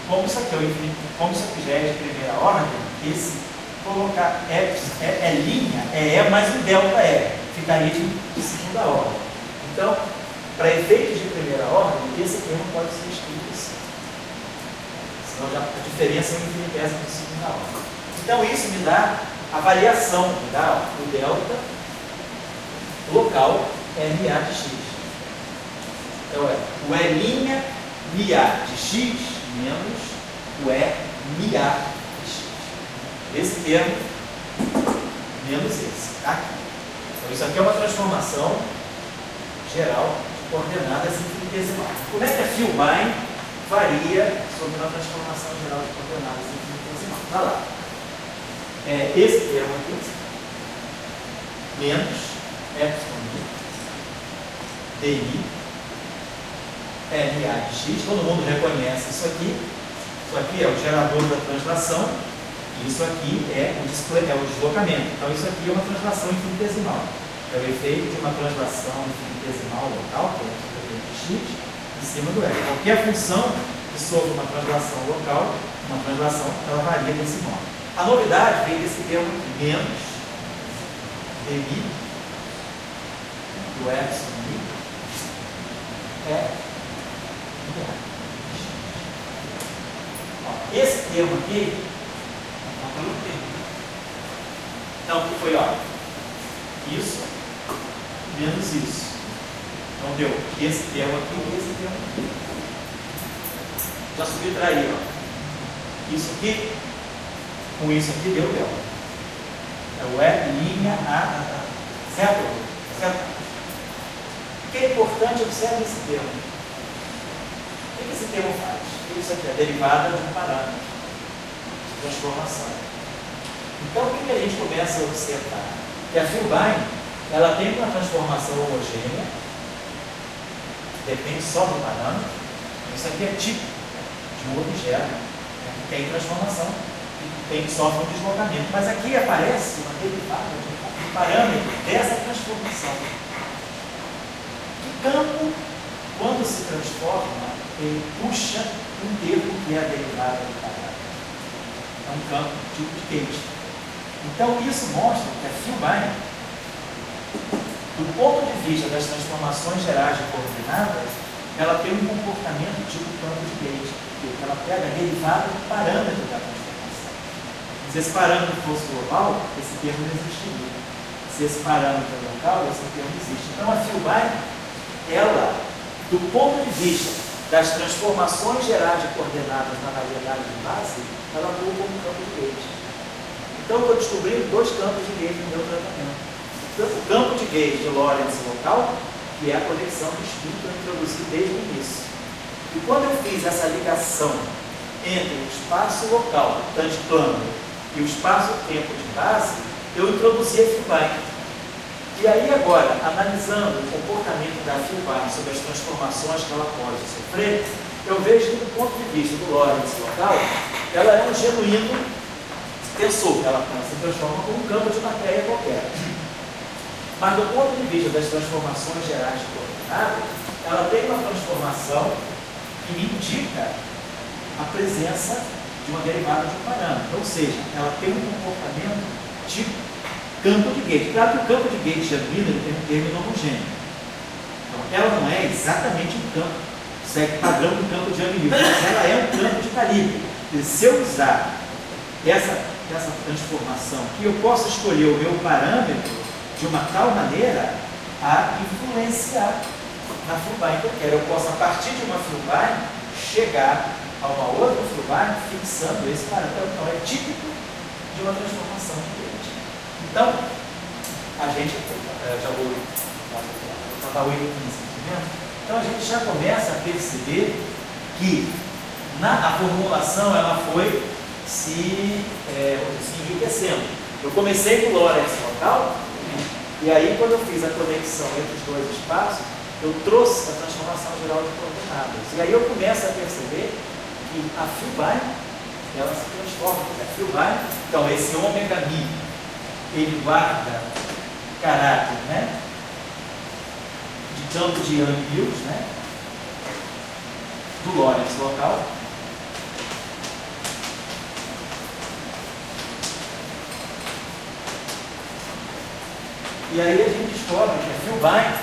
Speaker 1: como isso aqui é o infinito, como isso aqui já é de primeira ordem, esse colocar é linha, é mais um delta é, ficaria de segunda ordem. Então, para efeitos de primeira ordem, esse termo pode ser escrito assim. Senão já a diferença é um infinitésimo de segunda ordem. Então, isso me dá a variação, me dá o delta local RA de x. Então, é o E' MA de x menos o E MA de x. Esse termo menos esse, aqui. Então, isso aqui é uma transformação geral de coordenadas infinitesimais. Como é que a Filbin varia sobre uma transformação geral de coordenadas infinitesimais? Olha lá. Esse termo aqui, menos epsilon di RA de x, todo mundo reconhece isso aqui. Isso aqui é o gerador da translação, e isso aqui é o deslocamento. Então, isso aqui é uma translação infinitesimal. É o efeito de uma translação infinitesimal local, que é o efeito de x, em cima do f. Qualquer função que sofre uma translação local, uma translação, ela varia desse modo. A novidade vem desse termo aqui, menos dmi do epsilon i é esse termo aqui, então, que foi, ó, isso menos isso. Então, deu esse termo aqui e esse termo aqui. Já subtraí, ó. Isso aqui, com isso aqui, deu delta. É o E' A, certo? Certo? O que é importante, observe esse termo. O que esse termo faz? Isso aqui é derivada de um parâmetro de transformação. Então, o que a gente começa a observar? Que a Filbin, ela tem uma transformação homogênea, depende só do parâmetro. Isso aqui é típico de um objeto que tem transformação e sofre um deslocamento. Mas aqui aparece uma derivada de um parâmetro dessa transformação. O campo, quando se transforma, ele puxa um termo que é a derivada do parâmetro. É um campo tipo de Tate. Então, isso mostra que a Filbin, do ponto de vista das transformações gerais de coordenadas, ela tem um comportamento tipo campo de Tate, porque ela pega a derivada do parâmetro da transformação. Se esse parâmetro fosse global, esse termo não existiria. Se esse parâmetro é local, esse termo existe. Então, a Filbin, ela, do ponto de vista das transformações gerais de coordenadas na variedade de base, ela atua como campo de Tate. Então, eu estou descobrindo dois campos de Gauge no meu tratamento. O campo de Gauge de Lorentz local, que é a conexão do espinho que eu introduzi desde o início. E quando eu fiz essa ligação entre o espaço local, tanto plano, e o espaço-tempo de base, eu introduzi a Filbin. E aí agora, analisando o comportamento da Filbin sobre as transformações que ela pode sofrer, eu vejo que do ponto de vista do Lorentz local, ela é um genuíno tensor, ela se transforma como um campo de matéria qualquer. Mas do ponto de vista das transformações gerais de coordenadas, ela tem uma transformação que me indica a presença de uma derivada de um parâmetro. Ou seja, ela tem um comportamento tipo campo de Gauge. Claro que o campo de Gauge genuíno ele tem um termo homogêneo. Então, ela não é exatamente um campo, segue padrão do campo de Young-Mills, mas ela é um campo de calibre. Se eu usar essa transformação, que eu posso escolher o meu parâmetro de uma tal maneira a influenciar na Filbin que eu quero. Eu posso, a partir de uma Filbin, chegar a uma outra Filbin fixando esse parâmetro. Então, é típico de uma transformação de Gauge. Então, a gente, já vou tratar o item de desenvolvimento, então a gente já começa a perceber que a formulação ela foi se enriquecendo. Eu comecei com Lorentz local, e aí quando eu fiz a conexão entre os dois espaços, eu trouxe a transformação geral de coordenadas. E aí eu começo a perceber que a Filbin, ela se transforma. A Filbin, então esse ômega mi, ele guarda caráter, né, de campo de Young-Mills, né, do Lorentz local. E aí a gente descobre que a Filbine,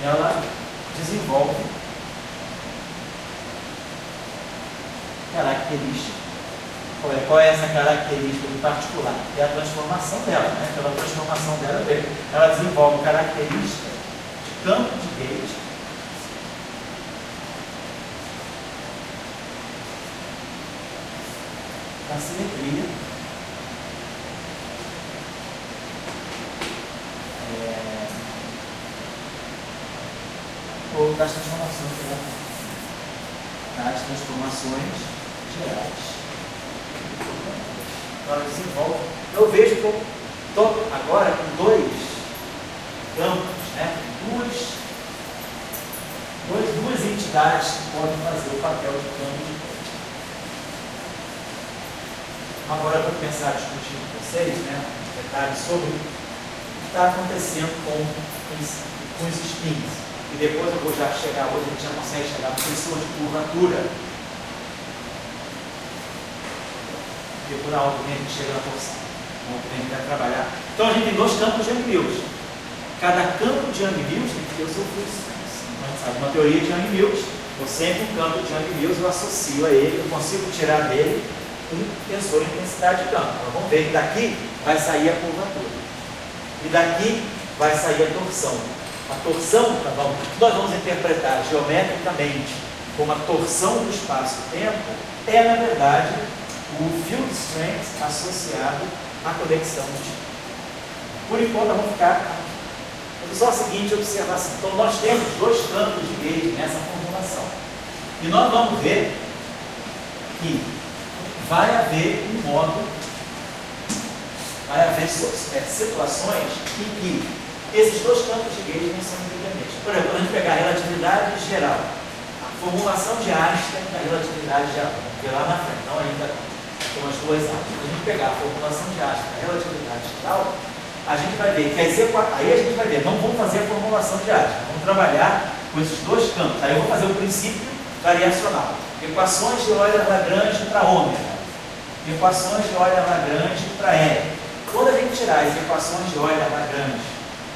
Speaker 1: ela desenvolve característica. Qual é essa característica em particular? É a transformação dela, né? Pela transformação dela, ela desenvolve característica de campo de gauge da simetria ou das transformações gerais. Ela desenvolve. Eu vejo que eu estou agora com dois campos, né? duas entidades que podem fazer o papel de campo de gauge. Agora eu vou pensar a discutir com vocês, né, detalhes sobre o que está acontecendo com os spins. E depois eu vou já chegar, hoje a gente já consegue chegar no sensor de curvatura. Porque por algo a gente chega na torção. Então a gente vai trabalhar. Então a gente tem dois campos de Young-Mills. Cada campo de Young-Mills tem que ter o seu fluxo. Então a gente sabe, uma teoria de Young-Mills, eu sempre um campo de Young-Mills, eu associo a ele, eu consigo tirar dele um tensor de intensidade de campo. Então vamos ver que daqui vai sair a curvatura. E daqui vai sair a torção. A torção, nós vamos interpretar geometricamente como a torção do espaço-tempo, é na verdade o field strength associado à conexão múltipla. Por enquanto, vamos ficar aqui. Só a seguinte observação. Então, nós temos dois campos de gauge nessa formulação. E nós vamos ver que vai haver um modo, vai haver situações em que esses dois campos de gauge não são independentes. Por exemplo, quando a gente pegar a relatividade geral, a formulação de Einstein da relatividade geral, vamos ver lá na frente, então ainda com as duas áreas. Quando a gente pegar a formulação de Einstein da relatividade geral, a gente vai ver que aí a gente vai ver, não vamos fazer a formulação de Einstein, vamos trabalhar com esses dois campos. Aí eu vou fazer o princípio variacional. Equações de Euler-Lagrange para ômega, equações de Euler-Lagrange para L. Quando a gente tirar as equações de Euler-Lagrange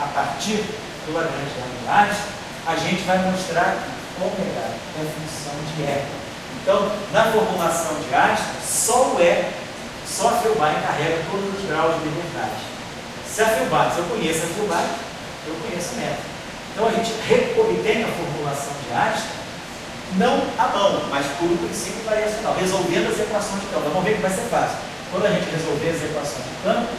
Speaker 1: a partir do Lagrange de Einstein, a gente vai mostrar que ômega é função de E. Então, na formulação de Einstein, só a Filbine carrega todos os graus de liberdade. Se eu conheço a Filbine, eu conheço a métrica. Então, a gente obtém a formulação de Einstein, não à mão, mas por um princípio variacional, resolvendo as equações de campo. Vamos ver que vai ser fácil. Quando a gente resolver as equações de campo,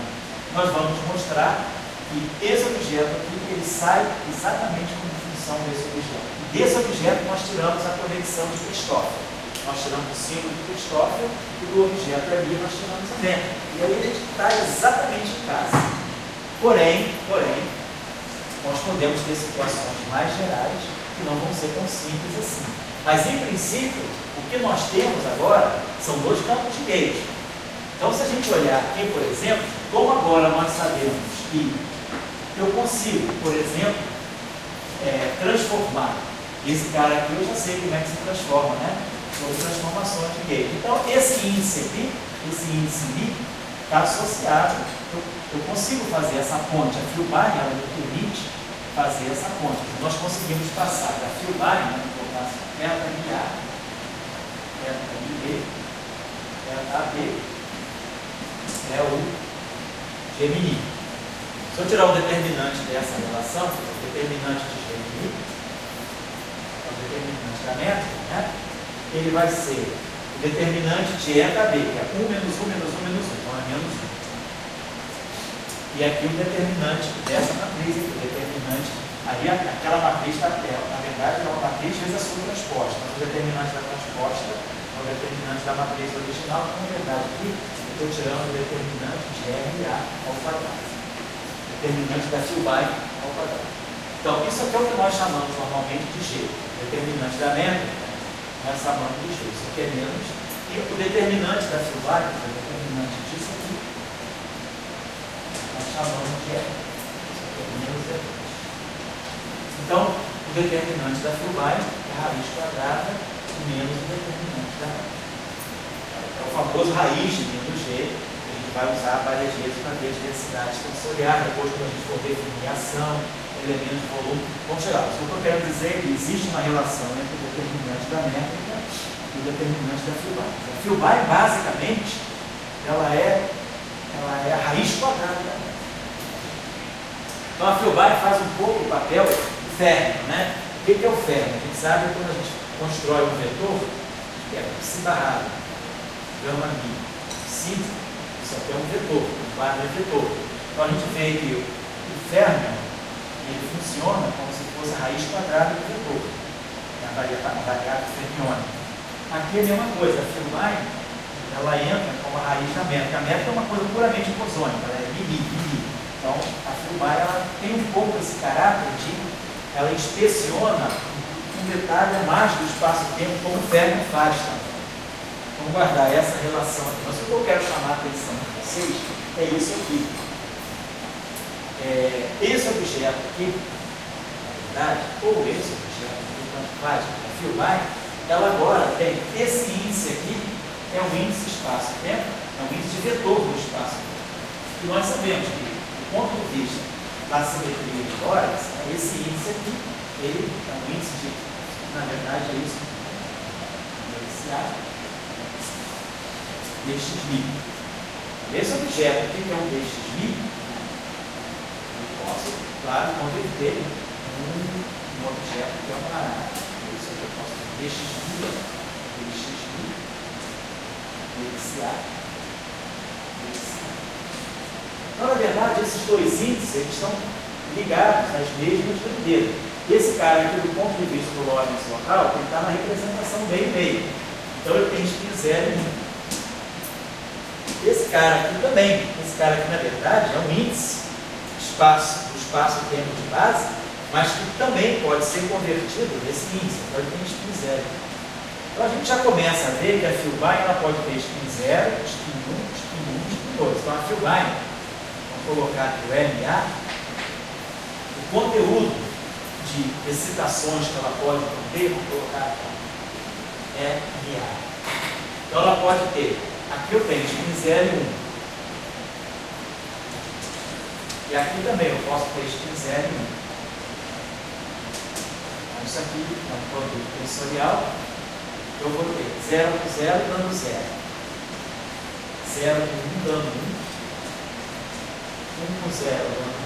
Speaker 1: nós vamos mostrar que esse objeto aqui, ele sai exatamente como função desse objeto. E desse objeto nós tiramos a conexão de Christoffel. Nós tiramos o símbolo de Christoffel e do objeto ali nós tiramos a métrica. E aí a gente está exatamente em casa. Porém, nós podemos ter situações mais gerais que não vão ser tão simples assim. Mas, em princípio, o que nós temos agora são dois campos de gauge. Então, se a gente olhar aqui, por exemplo, como agora nós sabemos que eu consigo, por exemplo, transformar esse cara aqui, eu já sei como é que se transforma, né? Sobre transformações de gauge. Então, esse índice aqui, está associado. Eu consigo fazer essa ponte. A Filbine, ela me permite fazer essa ponte. Nós conseguimos passar da Filbine, vamos colocar assim, delta de A, delta de B, delta AB, é o Gemini. Se eu tirar o determinante dessa relação, o determinante de Gemini, o determinante da métrica, né? Ele vai ser o determinante de eta B, que é 1 menos 1 menos 1 menos 1, então é menos 1. E aqui o determinante dessa matriz, o determinante, aí aquela matriz da tela, na verdade é uma matriz vezes a sua transposta, mas o determinante da transposta é o determinante da matriz original, então na verdade aqui eu estou tirando o determinante de RA ao quadrado, determinante da Filbine ao quadrado. Então isso aqui é o que nós chamamos normalmente de G, determinante da métrica, nós chamamos de G, isso aqui é menos, e o determinante da Filbine, o determinante disso aqui, nós chamamos de R. Isso aqui é menos E2. Então, o determinante da Filbay é a raiz quadrada menos o determinante da raiz. É o famoso raiz de menos G, que a gente vai usar várias vezes para ver a diversidade tensorial, depois quando a gente for definir ação, elementos de volume. Vamos chegar. O que eu quero dizer é que existe uma relação entre o determinante da métrica e o determinante da Filbay. A Filbay, basicamente, ela é a raiz quadrada da métrica. Então a Filbay faz um pouco o papel do férmio, né? O que é o férmio? A gente sabe que quando a gente constrói um vetor, que é psi barrado, gama mi, psi, isso aqui é um vetor, um quadro é vetor. Então a gente vê que o férmio, ele funciona como se fosse a raiz quadrada do vetor, a variável fermiônica. Aqui é a mesma coisa, a Filbay, ela entra como a raiz da métrica. A métrica é uma coisa puramente bosônica, ela é mi. Então, a Filbay, ela tem um pouco esse caráter de, ela inspeciona um detalhe a mais do espaço-tempo, como o férmio faz também. Vamos guardar essa relação aqui. Mas o que eu quero chamar a atenção de vocês é isso aqui. Esse objeto aqui, na verdade, ou esse objeto aqui, tanto faz, a Filbay, ela agora tem esse índice aqui, é um índice espaço-tempo, é um índice de vetor do espaço-tempo. E nós sabemos que, do ponto de vista da simetria de Lorentz, esse índice aqui, ele é um índice de, na verdade, é isso, dxmi. Esse objeto aqui, que é um dxmi, eu posso, claro, converter um objeto que é uma, isso aqui eu posso ter dxmi, dxa. Então, na verdade, esses dois índices eles estão ligados às mesmas bandeiras. Esse cara aqui, do ponto de vista do Lorentz local, ele está na representação meio. Então, ele tem spin 0 e 1. Esse cara aqui também. Esse cara aqui, na verdade, é um índice do espaço-tempo de base, mas que também pode ser convertido nesse índice. Então, ele tem spin 0. Então, a gente já começa a ver que a Filbay ela pode ter spin 0, spin 1, spin 1, spin 2. Então, a Filbay, colocar aqui o MA, o conteúdo de excitações que ela pode conter, vou colocar aqui, é MA. Então ela pode ter, aqui eu tenho spin 0 e 1. E aqui também eu posso ter spin 0 e 1. Então isso aqui é um produto tensorial. Eu vou ter 0 com 0 dando 0. 0 com 1 dando 1. 1 com 0 dando 1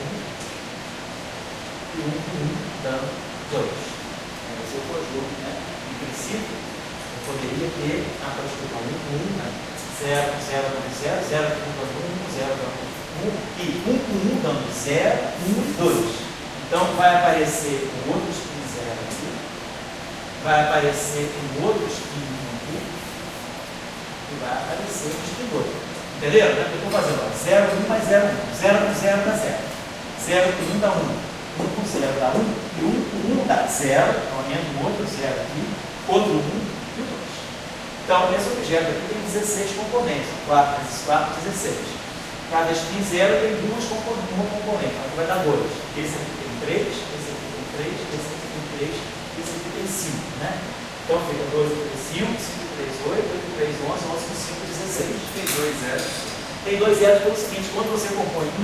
Speaker 1: e 1 com 1 dando 2. Esse é o conjunto, né? Em princípio, eu poderia ter a partícula 1 com 1, né? 0 com 0 dando 0, 0 com 1 dando 1, 0 dando 1 e 1 com 1 dando 0, 1 e 2. Então vai aparecer um outro spin 0 aqui, vai aparecer um outro spin 1 aqui e vai aparecer um spin 2. Entenderam? Eu estou fazendo 0 com 1 mais 0 com 1. 0 com 0 dá 0. 0 com 1 dá 1. 1 com 0 dá 1. E 1 com 1 dá 0. Então, entra um outro 0 aqui. Outro 1 e o 2. Então, esse objeto aqui tem 16 componentes. 4 vezes 4, 16. Cada spin 0 tem uma componente. Então, vai dar 2. Esse aqui tem 3. Esse aqui tem 3. Esse aqui tem 3. Esse aqui tem 5. Né? Então, fica 2 com 3, 5. 5 com 3, 8. 8 com 3, 11. 11 com 5, 16.
Speaker 2: Tem 2 zeros.
Speaker 1: Tem 2 zeros pelo seguinte, quando você compõe 1, 1,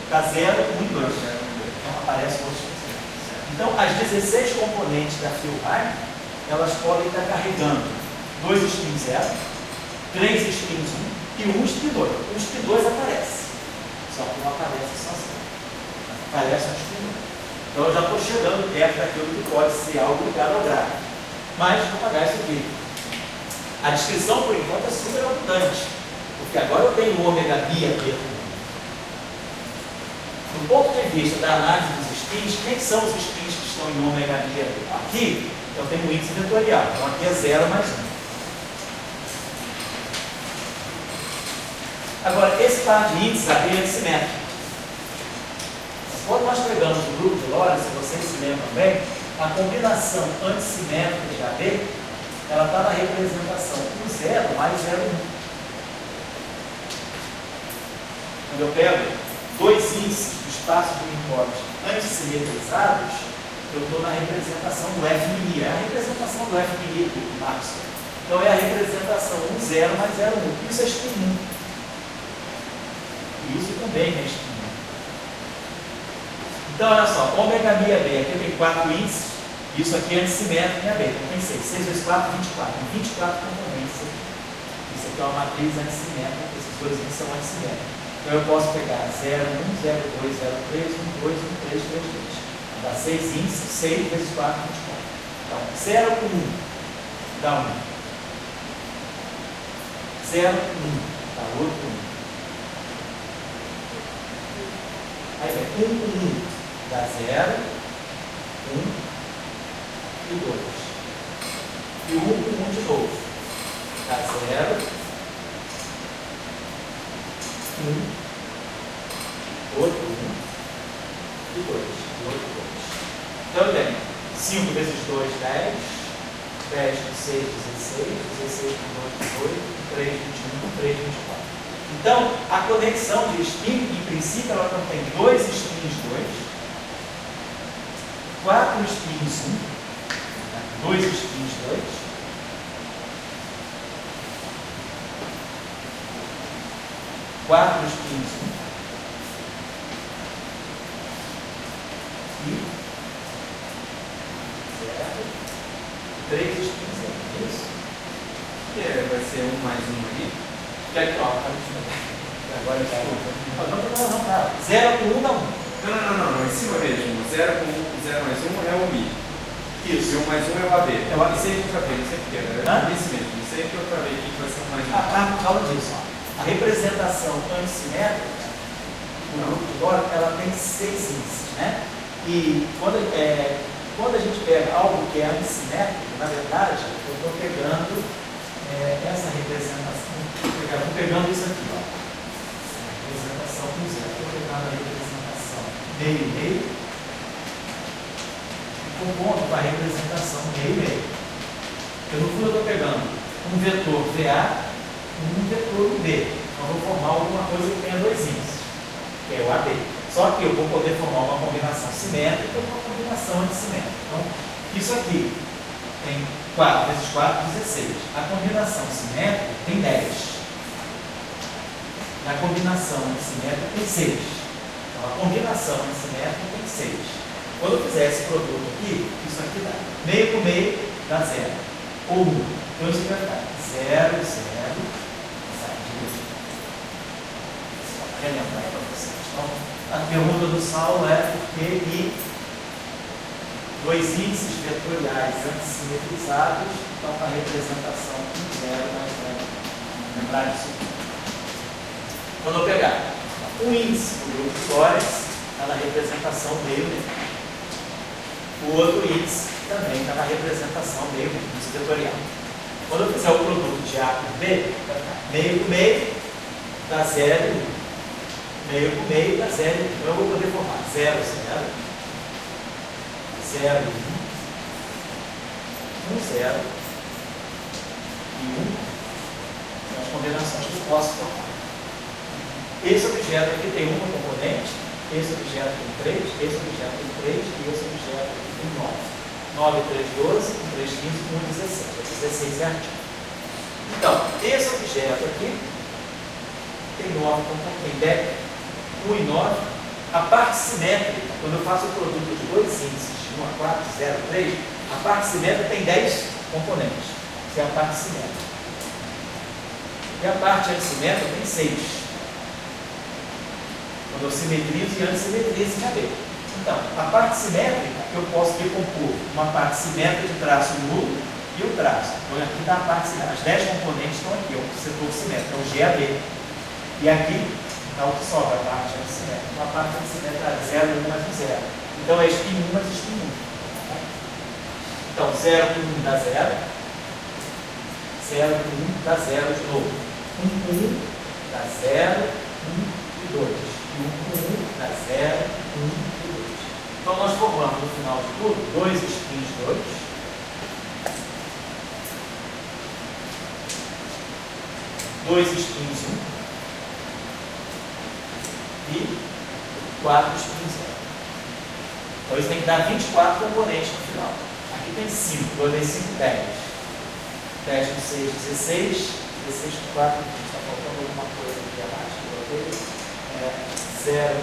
Speaker 1: dá 0, 1 e 2. Então aparece outros zeros. Então, as 16 componentes da Filbay, elas podem estar carregando 2 spin 0, 3 spins 1 e 1 spin 2. O spin 2 aparece, só que não aparece sozinho. Aparece um spin 2. Então, eu já estou chegando perto daquilo que pode ser algo ligado ao gráfico. Mas, vou apagar isso aqui. A descrição, por enquanto, é super abundante, porque agora eu tenho o ômega bi aqui. Do ponto de vista da análise dos spins, quem são os spins que estão em ômega bi aqui? Aqui eu tenho o índice vetorial, então aqui é 0 mais 1. Agora, esse par de índices aqui é simétrico. Quando nós pegamos o grupo de Lorentz, se vocês se lembram bem, a combinação antissimétrica de AB, ela está na representação 1, 0 mais 0, 1. Quando eu pego dois índices do espaço de unipódios antissimetrizados, Eu estou na representação do FMI. É a representação do FMI aqui, Maxwell. Então é a representação 1, 0 mais 0, 1. Isso é spin 1. E isso também é spin 1. Então, olha só, ômega mi AB, aqui tem 4 índices. Isso aqui é antissimétrico em AB. Então tem 6. 6 vezes 4, 24. Tem 24 componentes aqui. Isso aqui é uma matriz antissimétrica. Esses dois índices são antissimétricos. Então eu posso pegar 0, 1, 0, 2, 0, 3, 1, 2, 1, 3, 3, 2. Dá 6 índices, 6 vezes 4, 24. Então, 0 com 1 dá 1. 0 com 1 dá outro 1. Aí vem 1 com 1 dá 0, 1 e 2. E 1 com 1 de novo dá 0, 1, outro 1 e 2. Então eu tenho 5 vezes 2, 10, 10 com 6, 16, 16 com 2, 18, 3, 21, 3, 24. Então, a conexão de spin, em princípio, ela contém 2 spins 2, 4 spins 1, 2 spins 2, 4 spins 1, e 3 spins 1, é isso?
Speaker 2: Que vai ser 1 mais 1 ali.
Speaker 1: E aqui, ó, agora já não, tá. 0 com 1 dá 1.
Speaker 2: Não, em cima mesmo. 0 com 0 mais 1 é o Mi.
Speaker 1: Isso.
Speaker 2: E 1 mais 1 é o AB.
Speaker 1: É o AB.
Speaker 2: Isso aí que eu travei, isso aqui era. Isso mesmo. Isso aí que eu travei aqui que vai ser 1 mais 1.
Speaker 1: Por causa disso, ó. A representação antissimétrica do grupo de Born, ela tem 6 índices, né? E quando a gente pega algo que é antissimétrico, na verdade, eu estou pegando essa representação, estou pegando isso aqui, ó. Representação com 0. Estou pegando a representação meio, e compondo com a representação meio. Eu, no fundo, eu estou pegando um vetor VA e um vetor B. Então, eu vou formar alguma coisa que tenha 2 índices, que é o AB. Só que eu vou poder formar uma combinação simétrica e uma combinação antissimétrica. Então, isso aqui tem 4 vezes 4, 16. A combinação simétrica tem 10. Na combinação antissimétrica tem 6. Então, a combinação antissimétrica tem 6. Quando eu fizer esse produto aqui, isso aqui dá. Meio com meio dá 0. Ou 1. Então, isso aqui vai ficar 0, 0. Relembrar para vocês. Então, a pergunta do Saulo é por que 2 índices vetoriais antissimetrizados estão com a representação com 0 mais 0. Lembrar disso? Quando eu pegar um índice do grupo de Lorentz, está na representação meio. O outro índice também está na representação meio, índice vetorial. Quando eu fizer o produto de A por B, vai ficar meio com meio, dá 0 e 1. Meio com meio dá 0 e 1. Então eu vou poder formar 0, 0, 0 e 1, 0 e 1. São as combinações que eu posso formar. Esse objeto aqui tem uma componente, esse objeto tem 3, esse objeto tem 3 e esse objeto aqui tem 9. 9, 3, 12, 3, 15, 1, 16. 16 é artigo. Então, esse objeto aqui tem 9 componentes, tem 10, 1 e 9. A parte simétrica, quando eu faço o produto de 2 índices, de 1 a 4, 0, 3, a parte simétrica tem 10 componentes. Essa é a parte simétrica. E a parte antissimétrica tem 6. Quando eu simetrizo e antissimetrizo em AB. Então, a parte simétrica, eu posso decompor uma parte simétrica de traço nulo e o traço. Então, aqui está a parte simétrica. As 10 componentes estão aqui, o setor simétrico, é o GAB. E aqui está o que sobra, a parte antissimétrica. Então, a parte antissimétrica é 0, 1 mais 1, 0. Então, é spin 1 mais spin 1. Então, 0 com 1 dá 0. 0 com 1 dá 0 de novo. 1 com 1 dá 0, 1 e 2. 1 com 1 dá 0, 1 e 2. Então, nós formamos no final de tudo 2 spins 2. 2 spins 1 e 4 spins 0. Então, isso tem dá 24 componentes no final. Aqui tem 5, 2 vezes 5, 10. 10 com 6, 16. 16 com 4, está faltando alguma coisa aqui abaixo. 0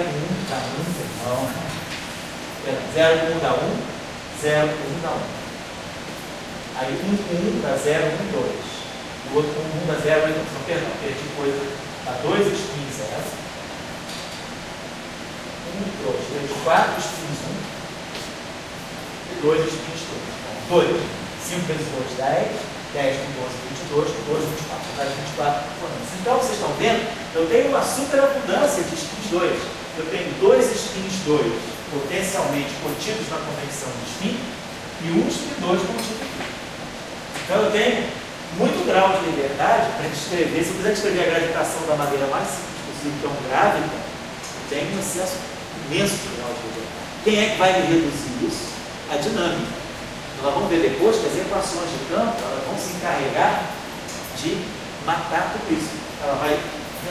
Speaker 1: com 1 dá 1, não. 0 com 1 dá 1, 0 com 1 dá 1. Aí 1 com 1 dá 0, 1, 2. O outro com 1 dá 0, 8, não, perdão, perdi coisa. Dá 2 spins 0. 1, 2, 3, 4 spins 1. E 2 spins 2. 2. 5 vezes 2, 10. 10 com 12, 22, com 12, 24. Faz 24 componentes. Então, vocês estão vendo? Eu tenho uma superabundância de spins 2. Eu tenho 2 spins 2 potencialmente contidos na convenção de spin e um spin 2 contido aqui. Então, eu tenho muito grau de liberdade para descrever. Se eu quiser descrever a gravitação da maneira mais simples possível, que é um grávido, eu tenho um excesso imenso de grau de liberdade. Quem é que vai reduzir isso? A dinâmica. Nós vamos ver depois que as equações de campo elas vão se encarregar de matar tudo isso. Ela vai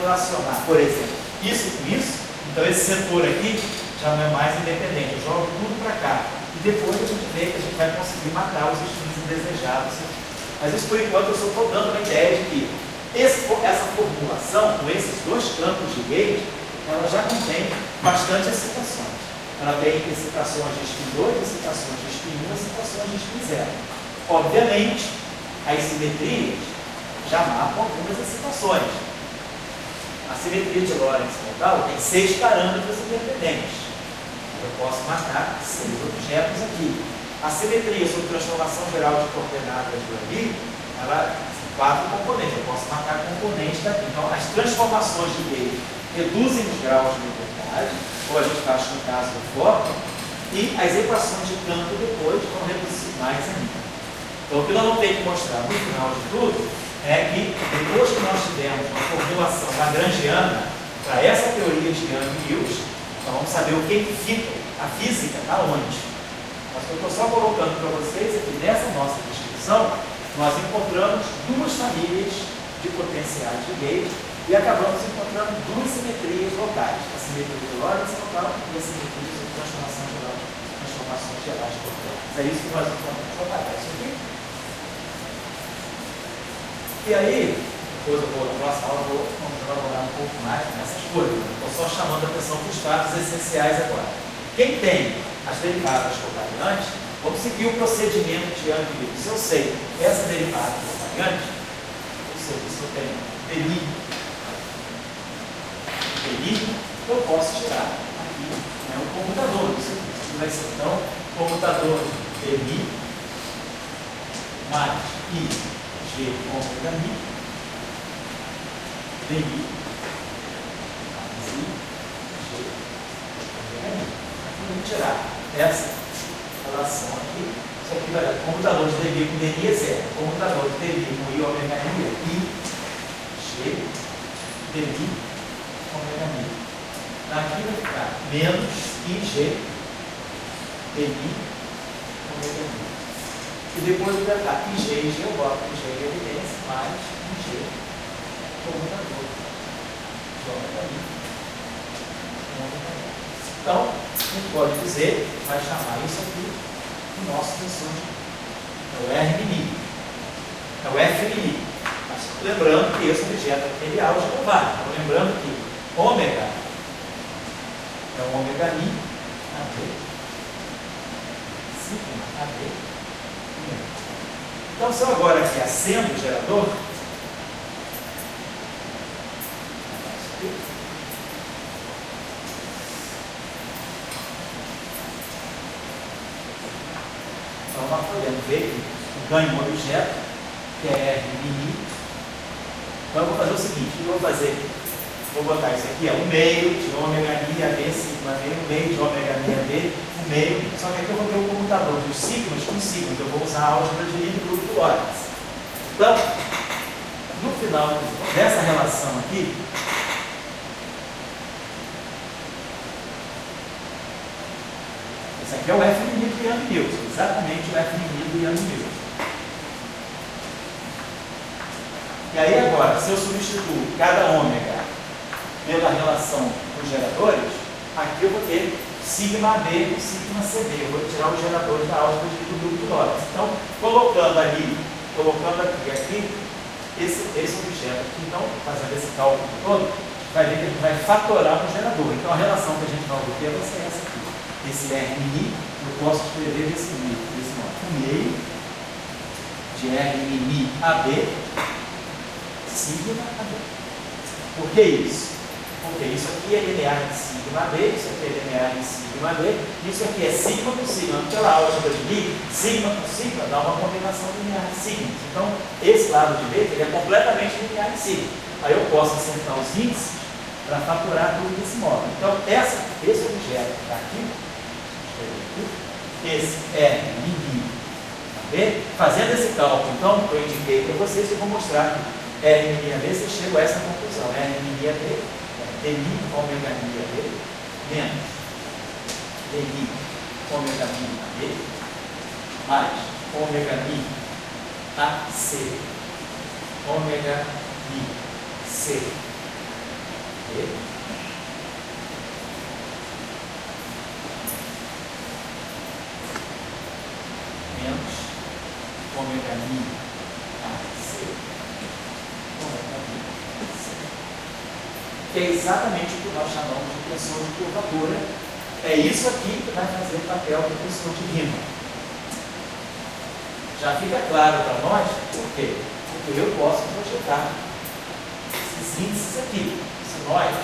Speaker 1: relacionar, por exemplo, isso com isso. Então esse setor aqui já não é mais independente. Eu jogo tudo para cá. E depois a gente vê que a gente vai conseguir matar os spins indesejados. Mas isso por enquanto eu só estou dando uma ideia de que essa formulação, com esses dois campos de Gauge, ela já contém bastante excitações. Ela tem excitações de spin 2, excitações de spin 1, excitações de spin 0. Obviamente, as simetrias já matam algumas excitações. A simetria de Lorentz total tem 6 parâmetros independentes. Eu posso matar 6 objetos aqui. A simetria sobre transformação geral de coordenadas do ali, ela tem 4 componentes. Eu posso matar componentes daqui. Então, as transformações de Gauge reduzem os graus de liberdade, ou a gente faz no caso do fóton, e as equações de campo depois vão reduzir mais ainda. Então, o que nós vamos ter que mostrar no final de tudo é que depois que nós tivemos uma formulação lagrangiana para essa teoria de Young e Mills, nós vamos saber o que fica, a física está onde. Mas eu estou só colocando para vocês aqui nessa nossa descrição, nós encontramos 2 famílias de potenciais de Gauge e acabamos encontrando 2 simetrias locais, a simetria de Lorentz local e a simetria de transformação geral, transformações gerais de coordenadas. É isso que nós encontramos. Vou apagar isso aqui. E aí, depois eu vou, na próxima aula, vamos elaborar um pouco mais nessas coisas. Estou só chamando a atenção para os fatos essenciais agora. Quem tem as derivadas covariantes, vamos seguir o procedimento de Young e Mills. Se eu sei essa derivada covariante, ou seja, se eu tenho delírio, eu posso tirar aqui um comutador. Isso vai ser então comutador de delírio mais I G ômega mi, delírio mais I G ômega mi. Vamos tirar essa relação aqui. Isso aqui vai dar comutador de delírio com delírio é 0. Comutador de delírio com I ômega mi é I G delírio ômega mi. Aqui vai ficar menos IG delírio ômega mi. E depois vai ficar IG e G, eu boto IG em evidência, mais IG comutador de ômega mi. Então, a gente pode dizer, vai chamar isso aqui o nosso tensor de é o R mini. É o F mini. Mas lembrando que esse objeto aqui é algebrado. Então, lembrando que ômega é o ômega mi AB, sigma AB. Então, se eu agora aqui acendo o gerador, então nós podemos ver que o ganho do objeto, que é R mini. Então eu vou fazer o seguinte, o que eu vou fazer? Vou botar isso aqui, é 1 meio de ômega mi AB, sigma B, 1 meio de ômega mi AB, 1 meio. Só que aqui eu vou ter o comutador dos sigmas com sigmas. Eu vou usar a álgebra de livre grupo de Lorentz. Então, no final dessa relação aqui, esse aqui é o F inimigo do Young Mills, exatamente o F inimigo do Young Mills. E aí agora, se eu substituo cada ômega pela relação com os geradores, aqui eu vou ter sigma AB com sigma CD. Eu vou tirar os geradores da álgebra do grupo de Lorentz. Então, colocando aqui, esse objeto aqui, então, fazendo esse cálculo todo, vai ver que a gente vai fatorar no gerador. Então, a relação que a gente vai obter vai ser essa aqui. Esse R mini, eu posso escrever desse modo. 1/2 de R mini AB, sigma AB. Por que isso? Porque isso aqui é linear de sigma AB, isso aqui é linear de sigma AB, isso aqui é sigma com sigma. Pela álgebra de Lie, sigma com sigma dá uma combinação linear de sigmas. Então, esse lado direito ele é completamente linear de sigma. Aí eu posso acertar os índices para faturar tudo desse modo. Então, esse objeto que está aqui, esse R mini AB, fazendo esse cálculo, então, eu indiquei para vocês, eu vou mostrar que R mini AB, vocês chegam a essa conclusão. R mini AB Dmi ômega mi AB menos Dmi ômega mi AB mais ômega mi AC ômega mi C B menos ômega mi AC ômega mi C, que é exatamente o que nós chamamos de tensor de curvatura. É isso aqui que vai fazer o papel do tensor de Riemann. Já fica claro para nós por quê? Porque eu posso projetar esses índices aqui, sinóis.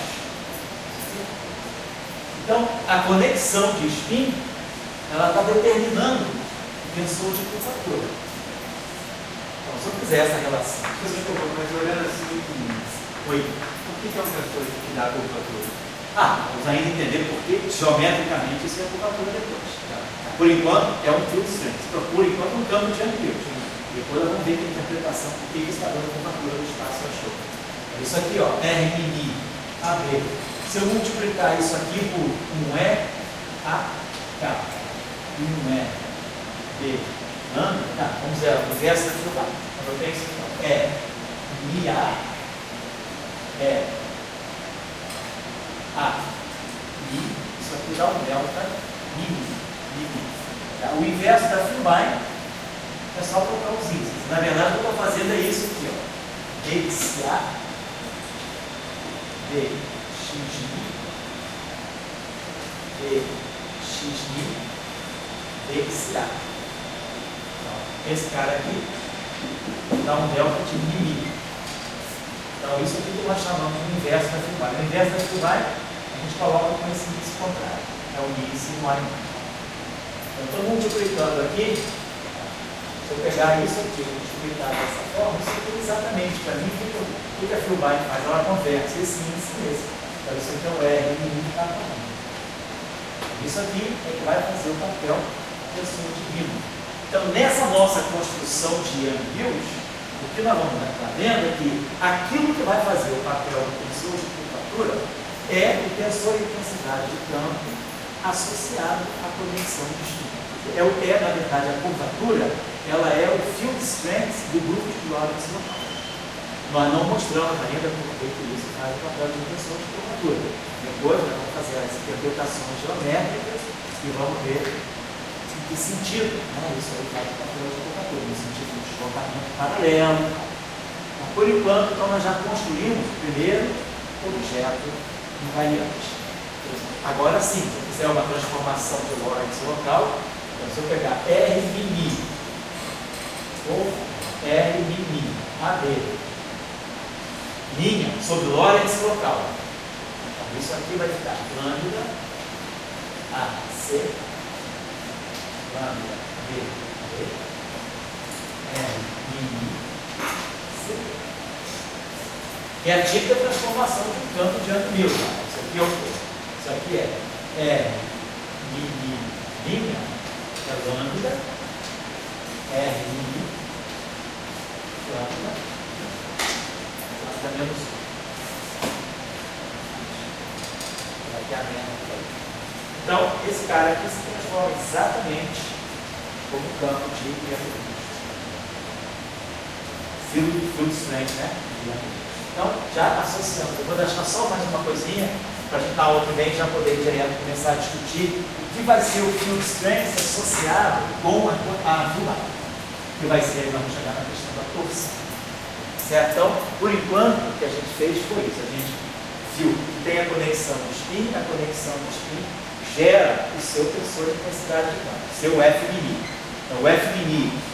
Speaker 1: Então, a conexão de spin, ela está determinando o tensor de curvatura. Então, se eu fizer essa relação...
Speaker 2: Mas olhando assim,
Speaker 1: Oi.
Speaker 2: por que é um tensor que dá curvatura?
Speaker 1: Vamos ainda entender por que geometricamente isso é curvatura depois. Por enquanto, é um field strength. Por enquanto, um campo de amplitude. Depois nós vamos ver que a interpretação, por que isso está dando curvatura do espaço achou. Isso aqui, ó, R mini AB. Se eu multiplicar isso aqui por 1E AK e 1E B lambda, vamos ver o inverso daqui do lado. Eu tenho isso aqui, ó, mi A e isso aqui dá um delta mini. O inverso da Filmine é só colocar os índices. Na verdade, o que eu estou fazendo é isso aqui, ó. DXA, DXI, DXI, DXA. Então, esse cara aqui dá um delta de mini. Então, isso aqui que nós chamamos de inverso da Filmine. O inverso da Filmine, a gente coloca com esse índice contrário. É o índice no ar. Eu estou multiplicando aqui, se eu pegar isso aqui e multiplicar dessa forma, isso aqui exatamente, para mim, o que a Filmine faz? Ela converte esse índice nesse. Então, isso aqui é o R mini está falando. Isso aqui é que vai fazer o papel do tensor de Riemann. Então, nessa nossa construção de Young-Mills, o que nós vamos estar vendo é que aquilo que vai fazer o papel do tensor de curvatura é o tensor de intensidade de campo associado à conexão de spin. Na verdade, a curvatura, ela é o field strength do grupo de Lorentz local. Nós não mostramos ainda por que isso faz o papel de tensor de curvatura. Depois nós vamos fazer as interpretações geométricas e vamos ver em que sentido isso aí faz o papel de curvatura, no sentido de deslocamento paralelo. Então, por enquanto, então, nós já construímos o primeiro objeto invariante. Agora sim, se eu fizer uma transformação de Lorentz local, então se eu pegar R mini ou R mini AB minha sobre Lorentz local, então isso aqui vai ficar lambda AC lambda B R mini C, que é a típica transformação de um campo de Young-Mills. Isso aqui é o quê? Isso aqui é mini linha, é lambda, R mini, lambda menos 1. Vai ter a menos aqui. Então, esse cara aqui se transforma exatamente como campo de field strength, né? Então, já associando, eu vou deixar só mais uma coisinha. para a gente na aula que vem já poder direto começar a discutir o que vai ser o field strength associado com a filmagem. Que vai ser, vamos chegar na questão da torção. Certo? Então, por enquanto, o que a gente fez foi isso. A gente viu que tem a conexão do spin, a conexão do spin gera o seu tensor de intensidade de campo, o seu F'. Então, o F'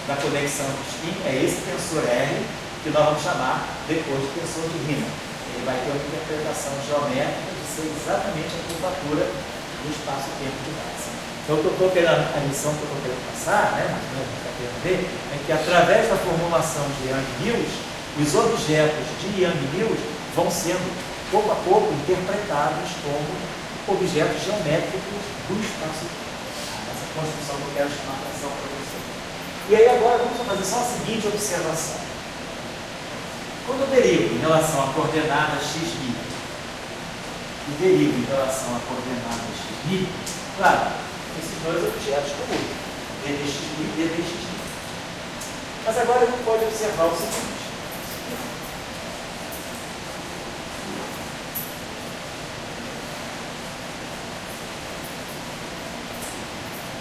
Speaker 1: da conexão do spin é esse tensor R, que nós vamos chamar depois de tensor de Riemann. Ele vai ter uma interpretação geométrica de ser exatamente a curvatura do espaço-tempo de base. Então, a lição que eu estou querendo passar, né, mais ou menos, está querendo ver, é que através da formulação de Yang-Mills, os objetos de Yang-Mills vão sendo, pouco a pouco, interpretados como objetos geométricos do espaço-tempo. Essa construção que eu quero chamar a atenção para você. E aí agora vamos fazer só a seguinte observação. Quando eu derivo em relação à coordenada x'mi e derivo em relação à coordenada x'mi, claro, esses dois objetos comuns, ddxmi e ddxmi. Mas agora a gente pode observar o seguinte.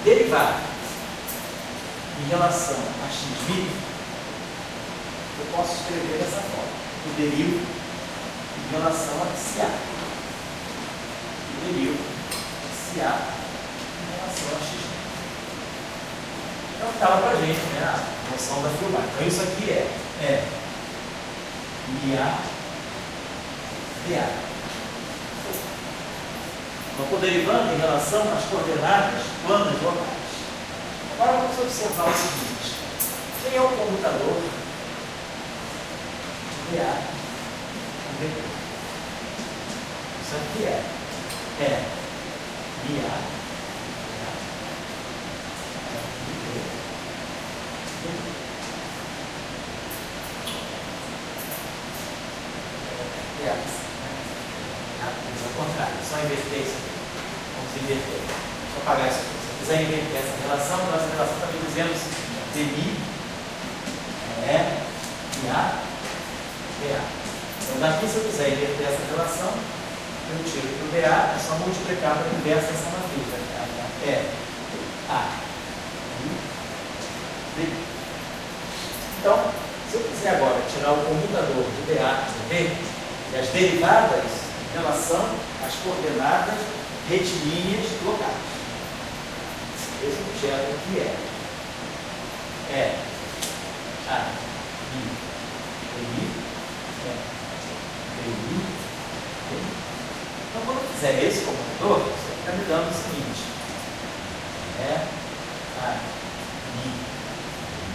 Speaker 1: Derivar em relação a x'mi, eu posso escrever dessa forma. Eu derivo em relação a CA. Eu derivo CA em relação a x'mi. Então estava para a gente, né, a noção da filmagem. Então isso aqui é MA DA. Então estou derivando em relação às coordenadas planas locais. Agora vamos observar o seguinte. Quem é o comutador de DA com VT? Isso aqui é MA ao contrário, só inverter isso aqui. Vamos inverter. Deixa eu apagar isso aqui. Se eu quiser inverter essa relação, nossa relação está me dizendo o seguinte: DI é IA DA. Então daqui, se eu quiser inverter essa relação, eu tiro aqui o DA, é só multiplicar para a inversa essa matriz. É A I DI. Então, se eu quiser agora tirar o comutador de DA e V e as derivadas em relação às coordenadas retilíneas locais. Esse objeto aqui é A, I, DI, DI. Então, quando eu fizer esse comutador, você está me dando o seguinte: é A, I,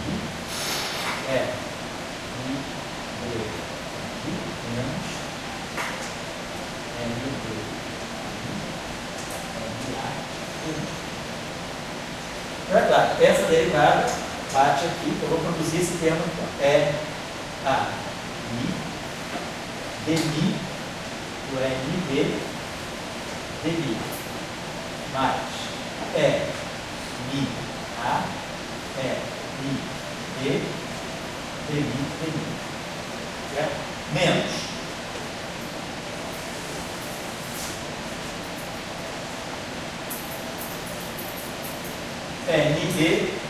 Speaker 1: DI, I, D, menos Então, é claro, essa derivada bate aqui, então eu vou produzir esse termo então. É A, I, DI, do NB, DI, mais Mi, A, Mi, D, DI, certo? Menos NB,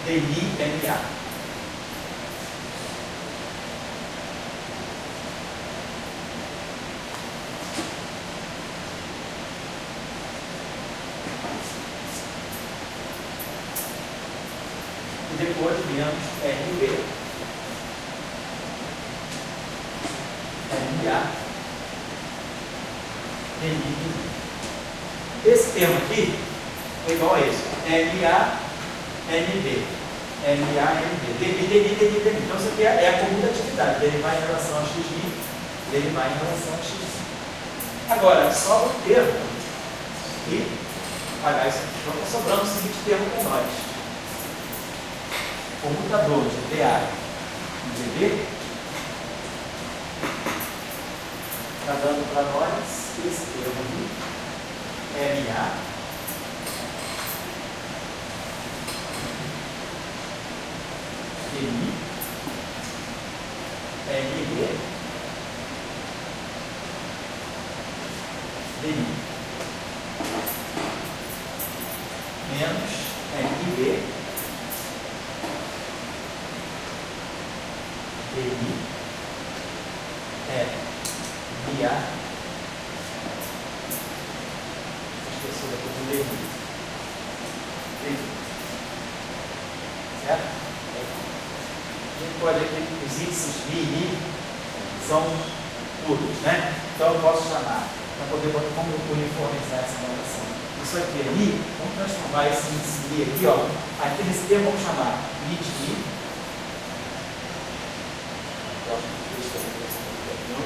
Speaker 1: DI, NA. E depois menos NB, NA, DI. Esse termo aqui é igual a esse. NA, NB, NA, NB, DI. Então isso aqui é a comutatividade, derivar em relação a XI, derivar em relação a XI. Agora, sobra um termo e apagar isso aqui. Então está sobrando o seguinte termo com nós. Comutador de DA e DB está dando para nós esse termo aqui, MA, DI, NB, DI. DI é IA. Esqueci da coisa do DI. Certo? A gente pode aqui, os índices Mi e I são puros, né? Então eu posso chamar, para poder como uniformizar essa notação. Isso aqui é Mi, vamos transformar esse índice Mi aqui, ó. Aqui nesse termo vamos chamar Mi de Mi.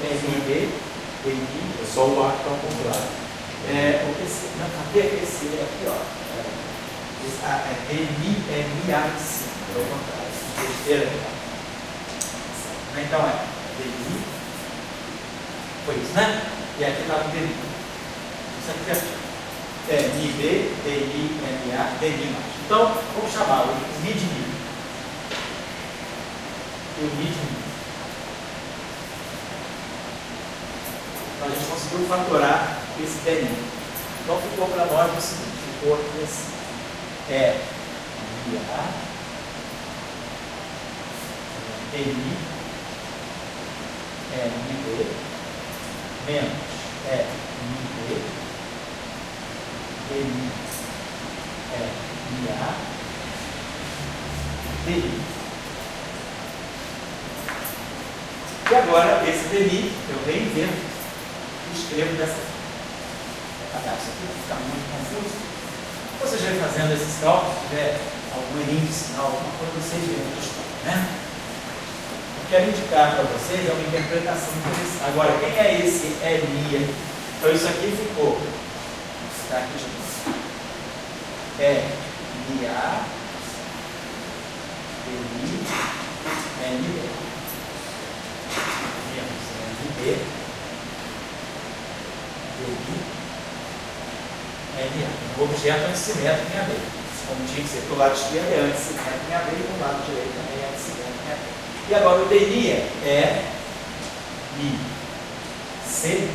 Speaker 1: É MB, DI.
Speaker 4: É só o A que está ao contrário.
Speaker 1: Esse aqui, ó. DI é MIA de cima, ao contrário. Terceira aqui. Então é DI. Foi isso, né? E aqui está o DI. Isso aqui é MB, DI, MA, DI mais. Então, vamos chamar o Mi de Mi. E o Mi de Mi. Então, a gente conseguiu fatorar esse DI. Então, ficou para nós o seguinte: ficou aqui assim. É MA, DI, MB, menos MB, DI, MA, DI. E agora, esse DI, eu reinvento e escrevo dessa forma. Isso aqui vai ficar muito confuso. Você já vai fazendo esses cálculos, se tiver algum índice, alguma coisa, vocês veem, né? Eu quero indicar para vocês é uma interpretação interessante. Agora, quem é esse LI? Então, isso aqui ficou. Está aqui de novo. LA, DI, NB. Menos NB, DI. O objeto é simétrico em AB. Como tinha que ser do lado esquerdo é antissimétrico em AB e do lado direito também é antissimétrico em AB. E agora o DI é I, C,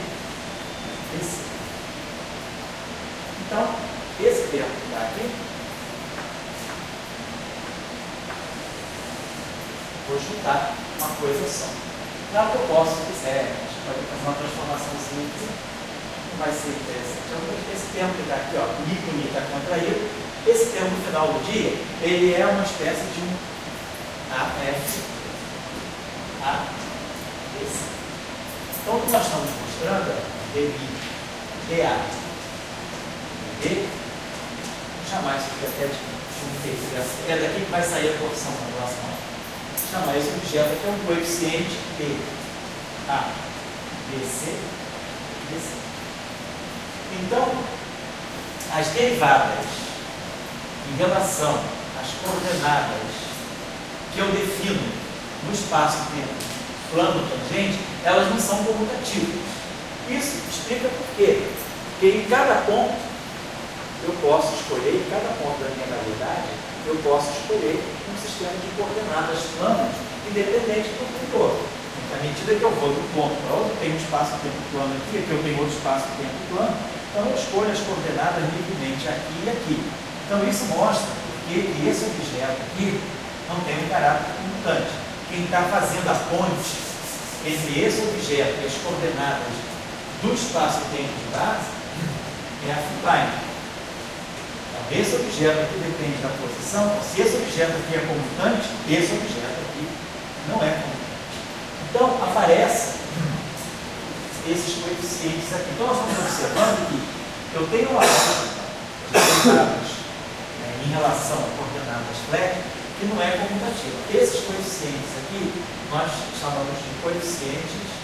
Speaker 1: DC. Então, esse termo que está aqui, vou juntar uma coisa só. Claro que eu posso, se quiser, a gente pode fazer uma transformação simples. Vai ser interessante. Esse termo que está aqui, ó, I com I está contraído, esse termo no final do dia, ele é uma espécie de um AF, ABC. Então, o que nós estamos mostrando é DI, DA, D, vou chamar isso aqui até de um feito. É daqui que vai sair a porção da relação. Vou chamar esse objeto aqui é um coeficiente B, A, BC, BC. Então, as derivadas em relação às coordenadas que eu defino no espaço-tempo plano tangente, elas não são comutativas. Isso explica por quê. Porque em cada ponto eu posso escolher, em cada ponto da minha gravidade, eu posso escolher um sistema de coordenadas planas independente do vetor. À medida que eu vou de um ponto para outro, tem um espaço-tempo plano aqui eu tenho outro espaço-tempo plano, então eu escolho as coordenadas livremente aqui e aqui. Então isso mostra que esse objeto aqui não tem um caráter comutante. Quem está fazendo a ponte entre esse objeto e as coordenadas do espaço-tempo de base é a Fibline. Então esse objeto aqui depende da posição, se esse objeto aqui é comutante, esse objeto aqui não é comutante. Então, aparecem esses coeficientes aqui. Então, nós estamos observando que eu tenho uma forma de coordenadas em relação a coordenadas flat que não é comutativa. Esses coeficientes aqui, nós chamamos de coeficientes